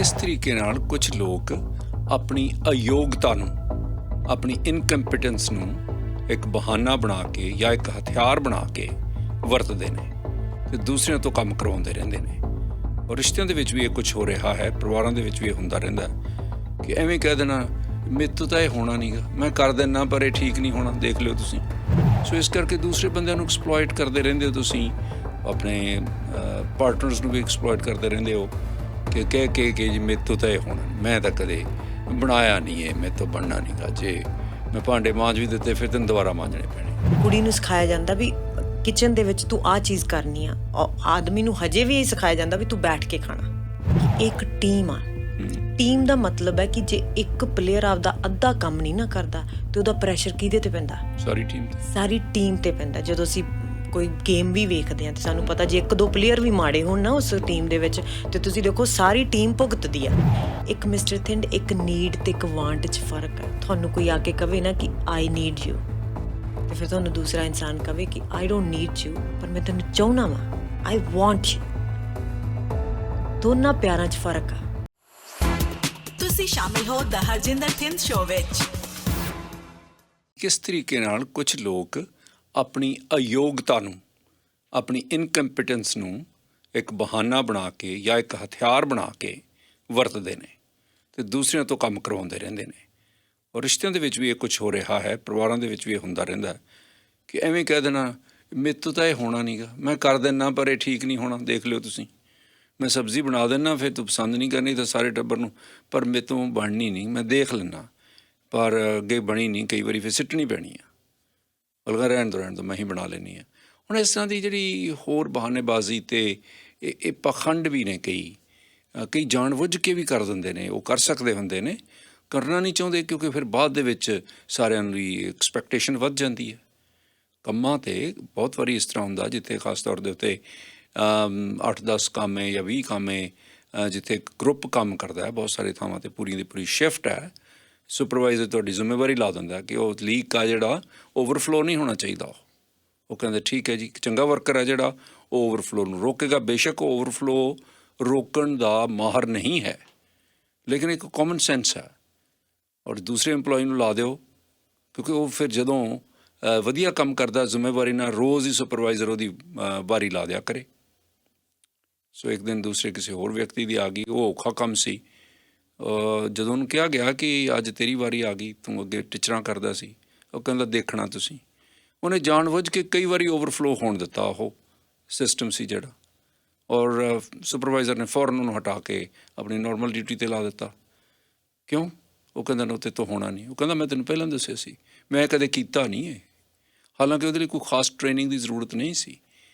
ਕਿਸ ਤਰੀਕੇ ਨਾਲ ਕੁਝ ਲੋਕ ਆਪਣੀ ਅਯੋਗਤਾ ਨੂੰ, ਆਪਣੀ ਇਨਕੰਪੀਟੈਂਸ ਨੂੰ ਇੱਕ ਬਹਾਨਾ ਬਣਾ ਕੇ ਜਾਂ ਇੱਕ ਹਥਿਆਰ ਬਣਾ ਕੇ ਵਰਤਦੇ ਨੇ ਅਤੇ ਦੂਸਰਿਆਂ ਤੋਂ ਕੰਮ ਕਰਵਾਉਂਦੇ ਰਹਿੰਦੇ ਨੇ। ਔਰ ਰਿਸ਼ਤਿਆਂ ਦੇ ਵਿੱਚ ਵੀ ਇਹ ਕੁਛ ਹੋ ਰਿਹਾ ਹੈ, ਪਰਿਵਾਰਾਂ ਦੇ ਵਿੱਚ ਵੀ ਇਹ ਹੁੰਦਾ ਰਹਿੰਦਾ ਕਿ ਐਵੇਂ ਕਹਿ ਦੇਣਾ ਮੇਰੇ ਤੋਂ ਤਾਂ ਇਹ ਹੋਣਾ ਨਹੀਂ ਗਾ, ਮੈਂ ਕਰ ਦਿੰਦਾ ਪਰ ਇਹ ਠੀਕ ਨਹੀਂ ਹੋਣਾ, ਦੇਖ ਲਿਓ ਤੁਸੀਂ। ਸੋ ਇਸ ਕਰਕੇ ਦੂਸਰੇ ਬੰਦਿਆਂ ਨੂੰ ਐਕਸਪਲੋਇਟ ਕਰਦੇ ਰਹਿੰਦੇ ਹੋ ਤੁਸੀਂ, ਆਪਣੇ ਪਾਰਟਨਰਸ ਨੂੰ ਵੀ ਐਕਸਪਲੋਇਟ ਕਰਦੇ ਰਹਿੰਦੇ ਹੋ ਕਿ ਕਹਿ ਕੇ ਜੀ ਮੇਰੇ ਤੋਂ ਤਾਂ ਇਹ ਹੋਣਾ ਨਹੀਂ, ਮੈਂ ਤਾਂ ਕਦੇ ਬਣਾਇਆ ਨਹੀਂ, ਇਹ ਮੇਰੇ ਤੋਂ ਬਣਨਾ ਨਹੀਂ ਗਾ, ਜੇ ਮੈਂ ਭਾਂਡੇ ਮਾਂਜ ਵੀ ਦਿੱਤੇ ਫਿਰ ਤੈਨੂੰ ਦੁਬਾਰਾ ਮਾਂਜਣੇ ਪੈਣੇ। ਕੁੜੀ ਨੂੰ ਸਿਖਾਇਆ ਜਾਂਦਾ ਵੀ ਕਿਚਨ ਦੇ ਵਿੱਚ ਤੂੰ ਆਹ ਚੀਜ਼ ਕਰਨੀ ਆ, ਆਦਮੀ ਨੂੰ ਹਜੇ ਵੀ ਇਹ ਸਿਖਾਇਆ ਜਾਂਦਾ ਵੀ ਤੂੰ ਬੈਠ ਕੇ ਖਾਣਾ। ਇੱਕ ਟੀਮ ਆ, ਟੀਮ ਦਾ ਮਤਲਬ ਹੈ ਕਿ ਜੇ ਇੱਕ ਪਲੇਅਰ ਆਪਦਾ ਅੱਧਾ ਕੰਮ ਨਹੀਂ ਨਾ ਕਰਦਾ ਤੇ ਉਹਦਾ ਪ੍ਰੈਸ਼ਰ ਕਿਹਦੇ ਤੇ ਪੈਂਦਾ? ਸਾਰੀ ਟੀਮ ਤੇ ਪੈਂਦਾ। ਜਦੋਂ ਅਸੀਂ ਕੋਈ ਗੇਮ ਵੀ ਵੇਖਦੇ ਹਾਂ ਤੇ ਸਾਨੂੰ ਪਤਾ ਜੇ ਇੱਕ ਦੋ ਪਲੇਅਰ ਵੀ ਮਾੜੇ ਹੋਣ ਨਾ ਉਸ ਟੀਮ ਦੇ ਵਿੱਚ ਤੇ ਤੁਸੀਂ ਦੇਖੋ ਸਾਰੀ ਟੀਮ ਭੁਗਤਦੀ ਆ। ਇੱਕ ਮਿਸਟਰ ਥਿੰਡ, ਇੱਕ ਨੀਡ ਤੇ ਇੱਕ ਵਾਂਟ 'ਚ ਫਰਕ ਹੈ। ਤੁਹਾਨੂੰ ਕੋਈ ਆ ਕੇ ਕਵੇ ਨਾ ਕਿ ਆਈ ਨੀਡ ਯੂ ਤੇ ਫਿਰ ਤੁਹਾਨੂੰ ਦੂਸਰਾ ਇਨਸਾਨ ਕਵੇ ਕਿ ਆਈ ਡੋਂਟ ਨੀਡ ਯੂ ਪਰ ਮੈਂ ਤੈਨੂੰ ਚਾਹੁੰਦਾ ਵਾਂ, ਆਈ ਵਾਂਟ ਯੂ। ਦੋਨਾਂ ਪਿਆਰਾਂ 'ਚ ਫਰਕ ਆ। ਤੁਸੀਂ ਸ਼ਾਮਿਲ ਹੋ ਦ ਹਰਜਿੰਦਰ ਥਿੰਦ ਸ਼ੋਅ ਵਿੱਚ। ਕਿਸ ਤਰੀਕੇ ਨਾਲ ਕੁਝ ਲੋਕ ਆਪਣੀ ਅਯੋਗਤਾ ਨੂੰ, ਆਪਣੀ ਇਨਕੰਪੀਟੈਂਸ ਨੂੰ ਇੱਕ ਬਹਾਨਾ ਬਣਾ ਕੇ ਜਾਂ ਇੱਕ ਹਥਿਆਰ ਬਣਾ ਕੇ ਵਰਤਦੇ ਨੇ ਅਤੇ ਦੂਸਰਿਆਂ ਤੋਂ ਕੰਮ ਕਰਵਾਉਂਦੇ ਰਹਿੰਦੇ ਨੇ। ਔਰ ਰਿਸ਼ਤਿਆਂ ਦੇ ਵਿੱਚ ਵੀ ਇਹ ਕੁਛ ਹੋ ਰਿਹਾ ਹੈ, ਪਰਿਵਾਰਾਂ ਦੇ ਵਿੱਚ ਵੀ ਇਹ ਹੁੰਦਾ ਰਹਿੰਦਾ ਕਿ ਐਵੇਂ ਕਹਿ ਦੇਣਾ ਮੇਰੇ ਤੋਂ ਤਾਂ ਇਹ ਹੋਣਾ ਨਹੀਂ ਗਾ, ਮੈਂ ਕਰ ਦਿੰਦਾ ਪਰ ਇਹ ਠੀਕ ਨਹੀਂ ਹੋਣਾ, ਦੇਖ ਲਿਓ ਤੁਸੀਂ। ਮੈਂ ਸਬਜ਼ੀ ਬਣਾ ਦਿੰਦਾ, ਫਿਰ ਤੂੰ ਪਸੰਦ ਨਹੀਂ ਕਰਨੀ ਤਾਂ ਸਾਰੇ ਟੱਬਰ ਨੂੰ, ਪਰ ਮੇਰੇ ਤੋਂ ਬਣਨੀ ਨਹੀਂ, ਮੈਂ ਦੇਖ ਲੈਂਦਾ ਪਰ ਅੱਗੇ ਬਣੀ ਨਹੀਂ, ਕਈ ਵਾਰੀ ਫਿਰ ਸਿੱਟਣੀ ਪੈਣੀ ਆ, ਬਲਕਿ ਰਹਿਣ ਤੋਂ ਮੈਂ ਹੀ ਬਣਾ ਲੈਂਦੀ ਹਾਂ। ਹੁਣ ਇਸ ਤਰ੍ਹਾਂ ਦੀ ਜਿਹੜੀ ਹੋਰ ਬਹਾਨੇਬਾਜ਼ੀ ਅਤੇ ਇਹ ਪਾਖੰਡ ਵੀ ਨੇ, ਕਈ ਜਾਣ ਬੁੱਝ ਕੇ ਵੀ ਕਰ ਦਿੰਦੇ ਨੇ। ਉਹ ਕਰ ਸਕਦੇ ਹੁੰਦੇ ਨੇ, ਕਰਨਾ ਨਹੀਂ ਚਾਹੁੰਦੇ ਕਿਉਂਕਿ ਫਿਰ ਬਾਅਦ ਦੇ ਵਿੱਚ ਸਾਰਿਆਂ ਦੀ ਐਕਸਪੈਕਟੇਸ਼ਨ ਵੱਧ ਜਾਂਦੀ ਹੈ। ਕੰਮਾਂ 'ਤੇ ਬਹੁਤ ਵਾਰੀ ਇਸ ਤਰ੍ਹਾਂ ਹੁੰਦਾ ਜਿੱਥੇ ਖਾਸ ਤੌਰ ਦੇ ਉੱਤੇ 8-10 ਕੰਮ ਹੈ ਜਾਂ 20 ਕੰਮ ਹੈ, ਜਿੱਥੇ ਗਰੁੱਪ ਕੰਮ ਕਰਦਾ ਹੈ, ਬਹੁਤ ਸਾਰੇ ਥਾਵਾਂ 'ਤੇ ਪੂਰੀ ਦੀ ਪੂਰੀ ਸ਼ਿਫਟ ਹੈ, ਸੁਪਰਵਾਈਜ਼ਰ ਤੁਹਾਡੀ ਜ਼ਿੰਮੇਵਾਰੀ ਲਾ ਦਿੰਦਾ ਕਿ ਉਹ ਲੀਕ ਆ ਜਿਹੜਾ ਓਵਰਫਲੋ ਨਹੀਂ ਹੋਣਾ ਚਾਹੀਦਾ। ਉਹ ਕਹਿੰਦੇ ਠੀਕ ਹੈ ਜੀ, ਚੰਗਾ ਵਰਕਰ ਹੈ ਜਿਹੜਾ ਉਹ ਓਵਰਫਲੋ ਨੂੰ ਰੋਕੇਗਾ। ਬੇਸ਼ੱਕ ਉਹ ਓਵਰਫਲੋ ਰੋਕਣ ਦਾ ਮਾਹਰ ਨਹੀਂ ਹੈ, ਲੇਕਿਨ ਇੱਕ ਕਾਮਨ ਸੈਂਸ ਹੈ। ਔਰ ਦੂਸਰੇ ਇੰਪਲੋਈ ਨੂੰ ਲਾ ਦਿਓ ਕਿਉਂਕਿ ਉਹ ਫਿਰ ਜਦੋਂ ਵਧੀਆ ਕੰਮ ਕਰਦਾ ਜ਼ਿੰਮੇਵਾਰੀ ਨਾਲ, ਰੋਜ਼ ਹੀ ਸੁਪਰਵਾਈਜ਼ਰ ਉਹਦੀ ਵਾਰੀ ਲਾ ਦਿਆ ਕਰੇ। ਸੋ ਇੱਕ ਦਿਨ ਦੂਸਰੇ ਕਿਸੇ ਹੋਰ ਵਿਅਕਤੀ ਦੀ ਆ ਗਈ, ਉਹ ਔਖਾ ਕੰਮ ਸੀ। ਜਦੋਂ ਉਹਨੂੰ ਕਿਹਾ ਗਿਆ ਕਿ ਅੱਜ ਤੇਰੀ ਵਾਰੀ ਆ ਗਈ, ਤੂੰ ਅੱਗੇ ਟੀਚਰਾਂ ਕਰਦਾ ਸੀ, ਉਹ ਕਹਿੰਦਾ ਦੇਖਣਾ ਤੁਸੀਂ। ਉਹਨੇ ਜਾਣ ਬੁੱਝ ਕੇ ਕਈ ਵਾਰੀ ਓਵਰਫਲੋ ਹੋਣ ਦਿੱਤਾ ਉਹ ਸਿਸਟਮ ਸੀ ਜਿਹੜਾ, ਔਰ ਸੁਪਰਵਾਈਜ਼ਰ ਨੇ ਫੌਰਨ ਉਹਨੂੰ ਹਟਾ ਕੇ ਆਪਣੀ ਨੋਰਮਲ ਡਿਊਟੀ 'ਤੇ ਲਾ ਦਿੱਤਾ। ਕਿਉਂ? ਉਹ ਕਹਿੰਦਾ ਨਾ ਉੱਤੇ ਤੋਂ ਹੋਣਾ ਨਹੀਂ। ਉਹ ਕਹਿੰਦਾ ਮੈਂ ਤੈਨੂੰ ਪਹਿਲਾਂ ਦੱਸਿਆ ਸੀ, ਮੈਂ ਕਦੇ ਕੀਤਾ ਨਹੀਂ ਇਹ, ਹਾਲਾਂਕਿ ਉਹਦੇ ਲਈ ਕੋਈ ਖਾਸ ਟ੍ਰੇਨਿੰਗ ਦੀ ਜ਼ਰੂਰਤ ਨਹੀਂ ਸੀ।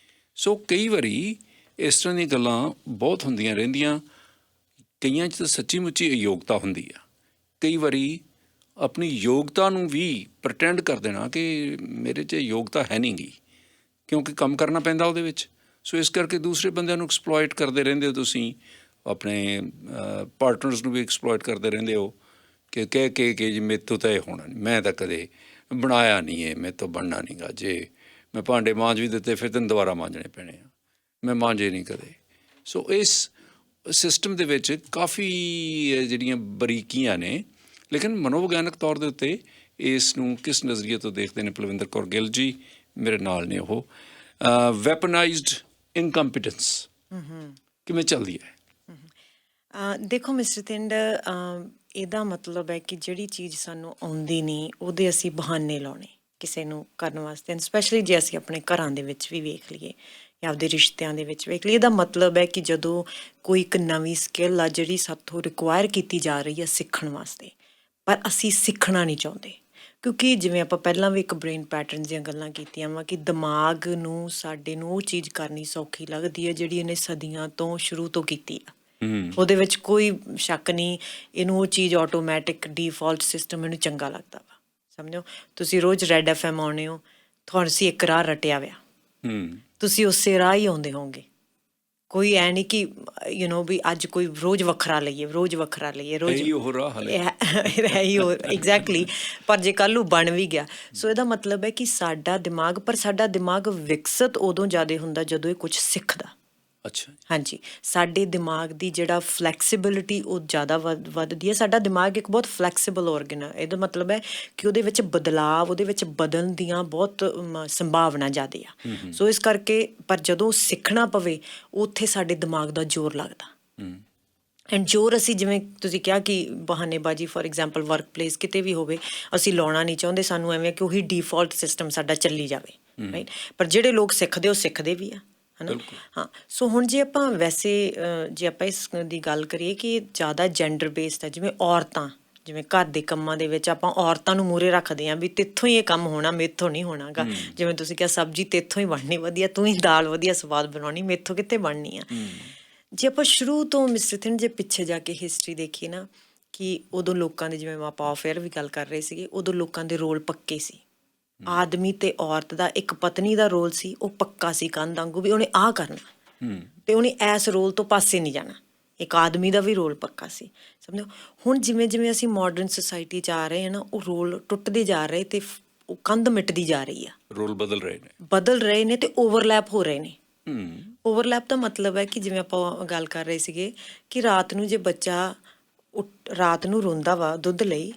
ਸੋ ਕਈ ਵਾਰੀ ਇਸ ਤਰ੍ਹਾਂ ਦੀਆਂ ਗੱਲਾਂ ਬਹੁਤ ਹੁੰਦੀਆਂ ਰਹਿੰਦੀਆਂ। ਕਈਆਂ 'ਚ ਤਾਂ ਸੱਚੀ ਮੁੱਚੀ ਅਯੋਗਤਾ ਹੁੰਦੀ ਆ, ਕਈ ਵਾਰੀ ਆਪਣੀ ਯੋਗਤਾ ਨੂੰ ਵੀ ਪ੍ਰਟੈਂਡ ਕਰ ਦੇਣਾ ਕਿ ਮੇਰੇ 'ਚ ਯੋਗਤਾ ਹੈ ਨਹੀਂ ਗੀ, ਕਿਉਂਕਿ ਕੰਮ ਕਰਨਾ ਪੈਂਦਾ ਉਹਦੇ ਵਿੱਚ। ਸੋ ਇਸ ਕਰਕੇ ਦੂਸਰੇ ਬੰਦਿਆਂ ਨੂੰ ਐਕਸਪਲੋਇਟ ਕਰਦੇ ਰਹਿੰਦੇ ਹੋ ਤੁਸੀਂ, ਆਪਣੇ ਪਾਰਟਨਰਸ ਨੂੰ ਵੀ ਐਕਸਪਲੋਇਟ ਕਰਦੇ ਰਹਿੰਦੇ ਹੋ ਕਿ ਕਹਿ ਕੇ ਜੀ ਮੇਰੇ ਤੋਂ ਤਾਂ ਇਹ ਹੋਣਾ ਨਹੀਂ, ਮੈਂ ਤਾਂ ਕਦੇ ਬਣਾਇਆ ਨਹੀਂ, ਇਹ ਮੇਰੇ ਤੋਂ ਬਣਨਾ ਨਹੀਂ ਗਾ, ਜੇ ਮੈਂ ਭਾਂਡੇ ਮਾਂਜ ਵੀ ਦਿੱਤੇ ਫਿਰ ਤੈਨੂੰ ਦੁਬਾਰਾ ਮਾਂਜਣੇ ਪੈਣੇ ਆ, ਮੈਂ ਮਾਂਜੇ ਨਹੀਂ ਕਦੇ। ਸੋ ਇਸ ਸਿਸਟਮ ਦੇ ਵਿੱਚ ਕਾਫੀ ਜਿਹੜੀਆਂ ਬਰੀਕੀਆਂ ਨੇ, ਲੇਕਿਨ ਮਨੋਵਿਗਿਆਨਕ ਤੌਰ ਦੇ ਉੱਤੇ ਇਸ ਨੂੰ ਕਿਸ ਨਜ਼ਰੀਏ ਤੋਂ ਦੇਖਦੇ ਨੇ ਪਲਵਿੰਦਰ ਕੌਰ ਗਿੱਲ ਜੀ ਮੇਰੇ ਨਾਲ ਨੇ। ਉਹ ਵੈਪਨਾਈਜ਼ਡ ਇਨਕੰਪੀਟੈਂਸ ਕਿਵੇਂ ਚੱਲਦੀ ਹੈ? ਦੇਖੋ ਮਿਸਟਰ ਥਿੰਡ, ਇਹਦਾ ਮਤਲਬ ਹੈ ਕਿ ਜਿਹੜੀ ਚੀਜ਼ ਸਾਨੂੰ ਆਉਂਦੀ ਨਹੀਂ ਉਹਦੇ ਅਸੀਂ ਬਹਾਨੇ ਲਾਉਣੇ ਕਿਸੇ ਨੂੰ ਕਰਨ ਵਾਸਤੇ। ਸਪੈਸ਼ਲੀ ਜੇ ਅਸੀਂ ਆਪਣੇ ਘਰਾਂ ਦੇ ਵਿੱਚ ਵੀ ਵੇਖ ਲਈਏ ਜਾਂ ਆਪਦੇ ਰਿਸ਼ਤਿਆਂ ਦੇ ਵਿੱਚ ਵੇਖ ਲਈਏ, ਇਹਦਾ ਮਤਲਬ ਹੈ ਕਿ ਜਦੋਂ ਕੋਈ ਇੱਕ ਨਵੀਂ ਸਕਿੱਲ ਆ ਜਿਹੜੀ ਸਾਥੋਂ ਰਿਕੁਆਇਰ ਕੀਤੀ ਜਾ ਰਹੀ ਹੈ ਸਿੱਖਣ ਵਾਸਤੇ, ਪਰ ਅਸੀਂ ਸਿੱਖਣਾ ਨਹੀਂ ਚਾਹੁੰਦੇ। ਕਿਉਂਕਿ ਜਿਵੇਂ ਆਪਾਂ ਪਹਿਲਾਂ ਵੀ ਇੱਕ ਬ੍ਰੇਨ ਪੈਟਰਨ ਦੀਆਂ ਗੱਲਾਂ ਕੀਤੀਆਂ ਵਾ ਕਿ ਦਿਮਾਗ ਨੂੰ ਸਾਡੇ ਨੂੰ ਉਹ ਚੀਜ਼ ਕਰਨੀ ਸੌਖੀ ਲੱਗਦੀ ਹੈ ਜਿਹੜੀ ਇਹਨੇ ਸਦੀਆਂ ਤੋਂ ਸ਼ੁਰੂ ਤੋਂ ਕੀਤੀ ਆ। ਉਹਦੇ ਵਿੱਚ ਕੋਈ ਸ਼ੱਕ ਨਹੀਂ, ਇਹਨੂੰ ਉਹ ਚੀਜ਼ ਆਟੋਮੈਟਿਕ ਡੀਫਾਲਟ ਸਿਸਟਮ ਇਹਨੂੰ ਚੰਗਾ ਲੱਗਦਾ ਵਾ। ਸਮਝੋ ਤੁਸੀਂ ਰੋਜ਼ ਰੈਡ FM ਆਉਂਦੇ ਹੋ, ਤੁਹਾਨੂੰ ਅਸੀਂ ਇੱਕ ਰਾਹ ਰਟਿਆ ਵਿਆ, ਤੁਸੀਂ ਉਸੇ ਰਾਹ ਹੀ ਆਉਂਦੇ ਹੋਵੋਗੇ। ਕੋਈ ਐ ਨਹੀਂ ਕਿ ਵੀ ਅੱਜ ਕੋਈ ਰੋਜ਼ ਵੱਖਰਾ ਲਈਏ, ਰੋਜ਼ ਐਗਜ਼ੈਕਟਲੀ। ਪਰ ਜੇ ਕੱਲ੍ਹ ਨੂੰ ਬਣ ਵੀ ਗਿਆ, ਸੋ ਇਹਦਾ ਮਤਲਬ ਹੈ ਕਿ ਸਾਡਾ ਦਿਮਾਗ ਵਿਕਸਿਤ ਉਦੋਂ ਜ਼ਿਆਦਾ ਹੁੰਦਾ ਜਦੋਂ ਇਹ ਕੁਛ ਸਿੱਖਦਾ। ਅੱਛਾ ਜੀ। ਹਾਂਜੀ, ਸਾਡੇ ਦਿਮਾਗ ਦੀ ਜਿਹੜਾ ਫਲੈਕਸੀਬਿਲਿਟੀ ਉਹ ਜ਼ਿਆਦਾ ਵੱਧਦੀ ਹੈ। ਸਾਡਾ ਦਿਮਾਗ ਇੱਕ ਬਹੁਤ ਫਲੈਕਸੀਬਲ ਔਰਗਨ ਹੈ। ਇਹਦਾ ਮਤਲਬ ਹੈ ਕਿ ਉਹਦੇ ਵਿੱਚ ਬਦਲਾਵ, ਉਹਦੇ ਵਿੱਚ ਬਦਲਣ ਦੀਆਂ ਬਹੁਤ ਸੰਭਾਵਨਾ ਜ਼ਿਆਦਾ ਆ। ਸੋ ਇਸ ਕਰਕੇ ਪਰ ਜਦੋਂ ਸਿੱਖਣਾ ਪਵੇ ਉੱਥੇ ਸਾਡੇ ਦਿਮਾਗ ਦਾ ਜ਼ੋਰ ਲੱਗਦਾ। ਐਂਡ ਜ਼ੋਰ ਅਸੀਂ ਜਿਵੇਂ ਤੁਸੀਂ ਕਿਹਾ ਕਿ ਬਹਾਨੇਬਾਜ਼ੀ ਫੋਰ ਐਗਜ਼ਾਮਪਲ ਵਰਕ ਪਲੇਸ ਕਿਤੇ ਵੀ ਹੋਵੇ, ਅਸੀਂ ਲਾਉਣਾ ਨਹੀਂ ਚਾਹੁੰਦੇ, ਸਾਨੂੰ ਐਵੇਂ ਕਿ ਉਹੀ ਡਿਫਾਲਟ ਸਿਸਟਮ ਸਾਡਾ ਚੱਲੀ ਜਾਵੇ, ਰਾਈਟ। ਪਰ ਜਿਹੜੇ ਲੋਕ ਸਿੱਖਦੇ ਉਹ ਸਿੱਖਦੇ ਵੀ ਆ, ਹੈ ਨਾ। ਹਾਂ, ਸੋ ਹੁਣ ਜੇ ਆਪਾਂ ਵੈਸੇ ਜੇ ਆਪਾਂ ਇਸ ਦੀ ਗੱਲ ਕਰੀਏ ਕਿ ਜ਼ਿਆਦਾ ਜੈਂਡਰ ਬੇਸਡ ਹੈ, ਜਿਵੇਂ ਔਰਤਾਂ, ਜਿਵੇਂ ਘਰ ਦੇ ਕੰਮਾਂ ਦੇ ਵਿੱਚ ਆਪਾਂ ਔਰਤਾਂ ਨੂੰ ਮੂਹਰੇ ਰੱਖਦੇ ਹਾਂ ਵੀ ਤੇਥੋਂ ਹੀ ਇਹ ਕੰਮ ਹੋਣਾ, ਮੇਥੋਂ ਨਹੀਂ ਹੋਣਾਗਾ। ਜਿਵੇਂ ਤੁਸੀਂ ਕਿਹਾ ਸਬਜ਼ੀ ਤੇਥੋਂ ਹੀ ਬਣਨੀ ਵਧੀਆ, ਤੂੰ ਹੀ ਦਾਲ ਵਧੀਆ ਸਵਾਦ ਬਣਾਉਣੀ, ਮੇਥੋਂ ਕਿੱਥੇ ਬਣਨੀ ਆ। ਜੇ ਆਪਾਂ ਸ਼ੁਰੂ ਤੋਂ ਮਿਸਟਰ ਥਿੰਡ ਜੇ ਪਿੱਛੇ ਜਾ ਕੇ ਹਿਸਟਰੀ ਦੇਖੀਏ ਨਾ, ਕਿ ਉਦੋਂ ਲੋਕਾਂ ਦੇ, ਜਿਵੇਂ ਆਪਾਂ ਆਫੇਅਰ ਵੀ ਗੱਲ ਕਰ ਰਹੇ ਸੀਗੇ, ਉਦੋਂ ਲੋਕਾਂ ਦੇ ਰੋਲ ਪੱਕੇ ਸੀ। ਆਦਮੀ ਤੇ ਔਰਤ ਦਾ, ਇੱਕ ਪਤਨੀ ਦਾ ਰੋਲ ਸੀ ਉਹ ਪੱਕਾ ਸੀ ਕੰਧ ਵਾਂਗੂ, ਵੀ ਉਹਨੇ ਆਹ ਕਰਨਾ ਤੇ ਉਹਨੇ ਇਸ ਰੋਲ ਤੋਂ ਪਾਸੇ ਨਹੀਂ ਜਾਣਾ। ਇੱਕ ਆਦਮੀ ਦਾ ਵੀ ਰੋਲ ਪੱਕਾ ਸੀ, ਸਮਝੋ। ਹੁਣ ਜਿਵੇਂ ਜਿਵੇਂ ਅਸੀਂ ਮਾਡਰਨ ਸੁਸਾਇਟੀ 'ਚ ਆ ਰਹੇ ਹਾਂ ਨਾ, ਉਹ ਰੋਲ ਟੁੱਟਦੇ ਜਾ ਰਹੇ ਤੇ ਉਹ ਕੰਧ ਮਿਟਦੀ ਜਾ ਰਹੀ ਆ। ਰੋਲ ਬਦਲ ਰਹੇ ਨੇ ਤੇ ਓਵਰਲੈਪ ਹੋ ਰਹੇ ਨੇ। ਓਵਰਲੈਪ ਦਾ ਮਤਲਬ ਹੈ ਕਿ ਜਿਵੇਂ ਆਪਾਂ ਗੱਲ ਕਰ ਰਹੇ ਸੀਗੇ ਕਿ ਰਾਤ ਨੂੰ ਜੇ ਬੱਚਾ ਰਾਤ ਨੂੰ ਰੋਂਦਾ ਵਾ ਦੁੱਧ ਲਈ,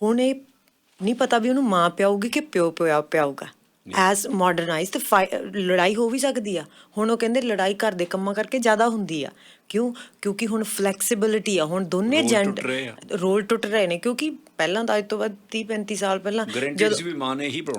ਹੁਣ ਇਹ ਨਹੀਂ ਪਤਾ ਵੀ ਉਹਨੂੰ ਮਾਂ ਪਿਆਊਗੀ ਕਿ ਪਿਓ ਪਿਆਊਗਾ। ਐਜ਼ ਮਾਡਰਨਾਈਜ਼ ਤੇ ਲੜਾਈ ਹੋ ਵੀ ਸਕਦੀ ਆ। ਹੁਣ ਉਹ ਕਹਿੰਦੇ ਲੜਾਈ ਘਰ ਦੇ ਕੰਮਾਂ ਕਰਕੇ ਜ਼ਿਆਦਾ ਹੁੰਦੀ ਆ। ਕਿਉਂਕਿ ਹੁਣ ਫਲੈਕਸੀਬਿਲਿਟੀ ਆ, ਹੁਣ ਦੋਨੇ ਰੋਲ ਟੁੱਟ ਰਹੇ ਨੇ। ਕਿਉਂਕਿ ਪਹਿਲਾਂ ਤਾਂ ਅੱਜ ਤੋਂ ਬਾਅਦ 30-35 ਸਾਲ ਪਹਿਲਾਂ ਜਦੋਂ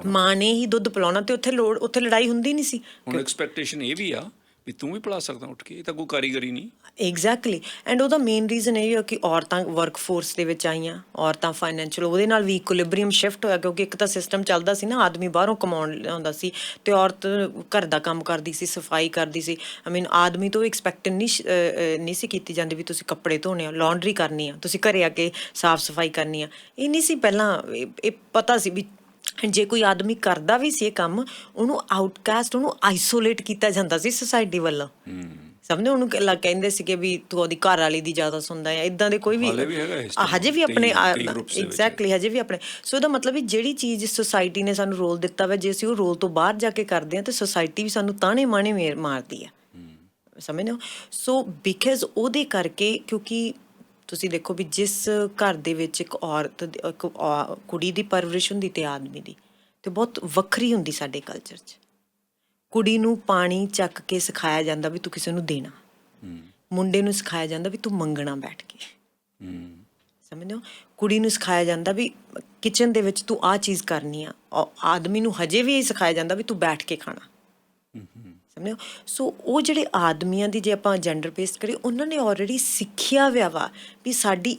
ਮਾਂ ਨੇ ਹੀ ਦੁੱਧ ਪਿਲਾਉਣਾ ਤੇ ਉੱਥੇ ਲੜਾਈ ਹੁੰਦੀ ਨਹੀਂ ਸੀ। ਹੁਣ ਐਕਸਪੈਕਟੇਸ਼ਨ ਇਹ ਵੀ ਆ ਵੀ ਤੂੰ ਵੀ ਪਿਲਾ ਸਕਦਾ ਉੱਠ ਕੇ, ਇਹ ਤਾਂ ਕੋਈ ਕਾਰੀਗਰੀ ਨਹੀਂ। ਐਗਜ਼ੈਕਟਲੀ। ਐਂਡ ਉਹਦਾ ਮੇਨ ਰੀਜ਼ਨ ਇਹ ਹੈ ਕਿ ਔਰਤਾਂ ਵਰਕ ਫੋਰਸ ਦੇ ਵਿੱਚ ਆਈਆਂ, ਔਰਤਾਂ ਫਾਈਨੈਂਸ਼ੀਅਲ, ਉਹਦੇ ਨਾਲ ਵੀ ਇਕੁਇਲਿਬਰੀਅਮ ਸ਼ਿਫਟ ਹੋਇਆ। ਕਿਉਂਕਿ ਇੱਕ ਤਾਂ ਸਿਸਟਮ ਚੱਲਦਾ ਸੀ ਨਾ, ਆਦਮੀ ਬਾਹਰੋਂ ਕਮਾਉਣ ਲਿਆਉਂਦਾ ਸੀ ਤੇ ਔਰਤ ਘਰ ਦਾ ਕੰਮ ਕਰਦੀ ਸੀ, ਸਫਾਈ ਕਰਦੀ ਸੀ। ਆਦਮੀ ਤੋਂ ਐਕਸਪੈਕਟ ਨਹੀਂ ਸੀ ਕੀਤੀ ਜਾਂਦੀ ਵੀ ਤੁਸੀਂ ਕੱਪੜੇ ਧੋਣੇ ਆ, ਲਾਂਡਰੀ ਕਰਨੀ ਆ, ਤੁਸੀਂ ਘਰੇ ਆ ਕੇ ਸਾਫ਼ ਸਫਾਈ ਕਰਨੀ ਆ। ਇਹ ਨਹੀਂ ਸੀ ਪਹਿਲਾਂ। ਇਹ ਪਤਾ ਸੀ ਵੀ ਜੇ ਕੋਈ ਆਦਮੀ ਕਰਦਾ ਵੀ ਸੀ ਇਹ ਕੰਮ, ਉਹਨੂੰ ਆਊਟਕਾਸਟ, ਉਹਨੂੰ ਆਈਸੋਲੇਟ ਕੀਤਾ ਜਾਂਦਾ ਸੀ ਸੁਸਾਇਟੀ ਵੱਲੋਂ। ਸਮਝੋ, ਉਹਨੂੰ ਕਹਿੰਦੇ ਸੀਗੇ ਵੀ ਤੂੰ ਉਹਦੀ ਘਰ ਵਾਲੀ ਦੀ ਜ਼ਿਆਦਾ ਸੁਣਦਾ ਹੈ। ਇੱਦਾਂ ਦੇ ਕੋਈ ਵੀ ਹਜੇ ਵੀ ਆਪਣੇ ਐਗਜ਼ੈਕਟਲੀ ਹਜੇ ਵੀ ਆਪਣੇ। ਸੋ ਇਹਦਾ ਮਤਲਬ ਵੀ ਜਿਹੜੀ ਚੀਜ਼ ਸੋਸਾਇਟੀ ਨੇ ਸਾਨੂੰ ਰੋਲ ਦਿੱਤਾ ਵਾ, ਜੇ ਅਸੀਂ ਉਹ ਰੋਲ ਤੋਂ ਬਾਹਰ ਜਾ ਕੇ ਕਰਦੇ ਹਾਂ ਤਾਂ ਸੋਸਾਇਟੀ ਵੀ ਸਾਨੂੰ ਤਾਣੇ ਮਾਣੇ ਮਾਰਦੀ ਆ, ਸਮਝਦੇ ਹੋ। ਸੋ ਬਿਕਾਜ਼ ਉਹਦੇ ਕਰਕੇ, ਕਿਉਂਕਿ ਤੁਸੀਂ ਦੇਖੋ ਵੀ ਜਿਸ ਘਰ ਦੇ ਵਿੱਚ ਇੱਕ ਔਰਤ, ਇੱਕ ਕੁੜੀ ਦੀ ਪਰਵਰਿਸ਼ ਹੁੰਦੀ ਤੇ ਆਦਮੀ ਦੀ, ਤੇ ਬਹੁਤ ਵੱਖਰੀ ਹੁੰਦੀ ਸਾਡੇ ਕਲਚਰ 'ਚ। ਕੁੜੀ ਨੂੰ ਪਾਣੀ ਚੱਕ ਕੇ ਸਿਖਾਇਆ ਜਾਂਦਾ ਵੀ ਤੂੰ ਕਿਸੇ ਨੂੰ ਦੇਣਾ, ਮੁੰਡੇ ਨੂੰ ਸਿਖਾਇਆ ਜਾਂਦਾ ਵੀ ਤੂੰ ਮੰਗਣਾ ਬੈਠ ਕੇ, ਸਮਝਦੇ ਹੋ। ਕੁੜੀ ਨੂੰ ਸਿਖਾਇਆ ਜਾਂਦਾ ਵੀ ਕਿਚਨ ਦੇ ਵਿੱਚ ਤੂੰ ਆਹ ਚੀਜ਼ ਕਰਨੀ ਆ। ਆਦਮੀ ਨੂੰ ਹਜੇ ਵੀ ਇਹ ਸਿਖਾਇਆ ਜਾਂਦਾ ਵੀ ਤੂੰ ਬੈਠ ਕੇ ਖਾਣਾ, ਸਮਝਦੇ ਹੋ। ਸੋ ਉਹ ਜਿਹੜੇ ਆਦਮੀਆਂ ਦੀ, ਜੇ ਆਪਾਂ ਜੈਂਡਰ ਬੇਸਡ ਕਰੀਏ, ਉਹਨਾਂ ਨੇ ਆਲਰੇਡੀ ਸਿੱਖਿਆ ਹੋਇਆ ਵਾ ਵੀ ਸਾਡੀ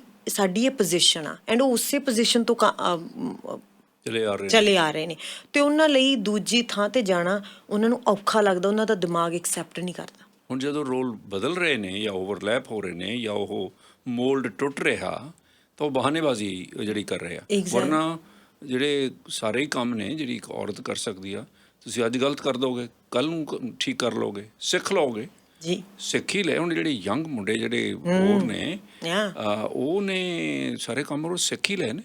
ਇਹ ਪੋਜੀਸ਼ਨ ਆ, ਐਂਡ ਉਹ ਉਸੇ ਪੋਜੀਸ਼ਨ ਤੋਂ ਚਲੇ ਆ ਰਹੇ ਨੇ। ਤੇ ਉਹਨਾਂ ਲਈ ਦੂਜੀ ਥਾਂ ਤੇ ਜਾਣਾ ਉਹਨਾਂ ਨੂੰ ਔਖਾ ਲੱਗਦਾ, ਉਹਨਾਂ ਦਾ ਦਿਮਾਗ ਐਕਸੈਪਟ ਨਹੀਂ ਕਰਦਾ। ਹੁਣ ਜਦੋਂ ਰੋਲ ਬਦਲ ਰਹੇ ਨੇ ਜਾਂ ਓਵਰਲੈਪ ਹੋ ਰਹੇ ਨੇ ਜਾਂ ਉਹ ਮੋਲਡ ਟੁੱਟ ਰਿਹਾ, ਤਾਂ ਉਹ ਬਹਾਨੇਬਾਜ਼ੀ ਜਿਹੜੀ ਕਰ ਰਹੇ ਆ। ਵਰਨਾ ਜਿਹੜੇ ਸਾਰੇ ਹੀ ਕੰਮ ਨੇ ਜਿਹੜੀ ਇੱਕ ਔਰਤ ਕਰ ਸਕਦੀ ਆ, ਤੁਸੀਂ ਅੱਜ ਗਲਤ ਕਰ ਦੋਗੇ, ਕੱਲ੍ਹ ਨੂੰ ਠੀਕ ਕਰ ਲਓਗੇ, ਸਿੱਖ ਲਓਗੇ ਜੀ, ਸਿੱਖ ਹੀ ਲੈ। ਹੁਣ ਜਿਹੜੇ ਯੰਗ ਮੁੰਡੇ ਜਿਹੜੇ ਹੋਰ ਨੇ, ਉਹਨੇ ਸਾਰੇ ਕੰਮ ਉਹ ਸਿੱਖ ਹੀ ਲਏ ਨੇ।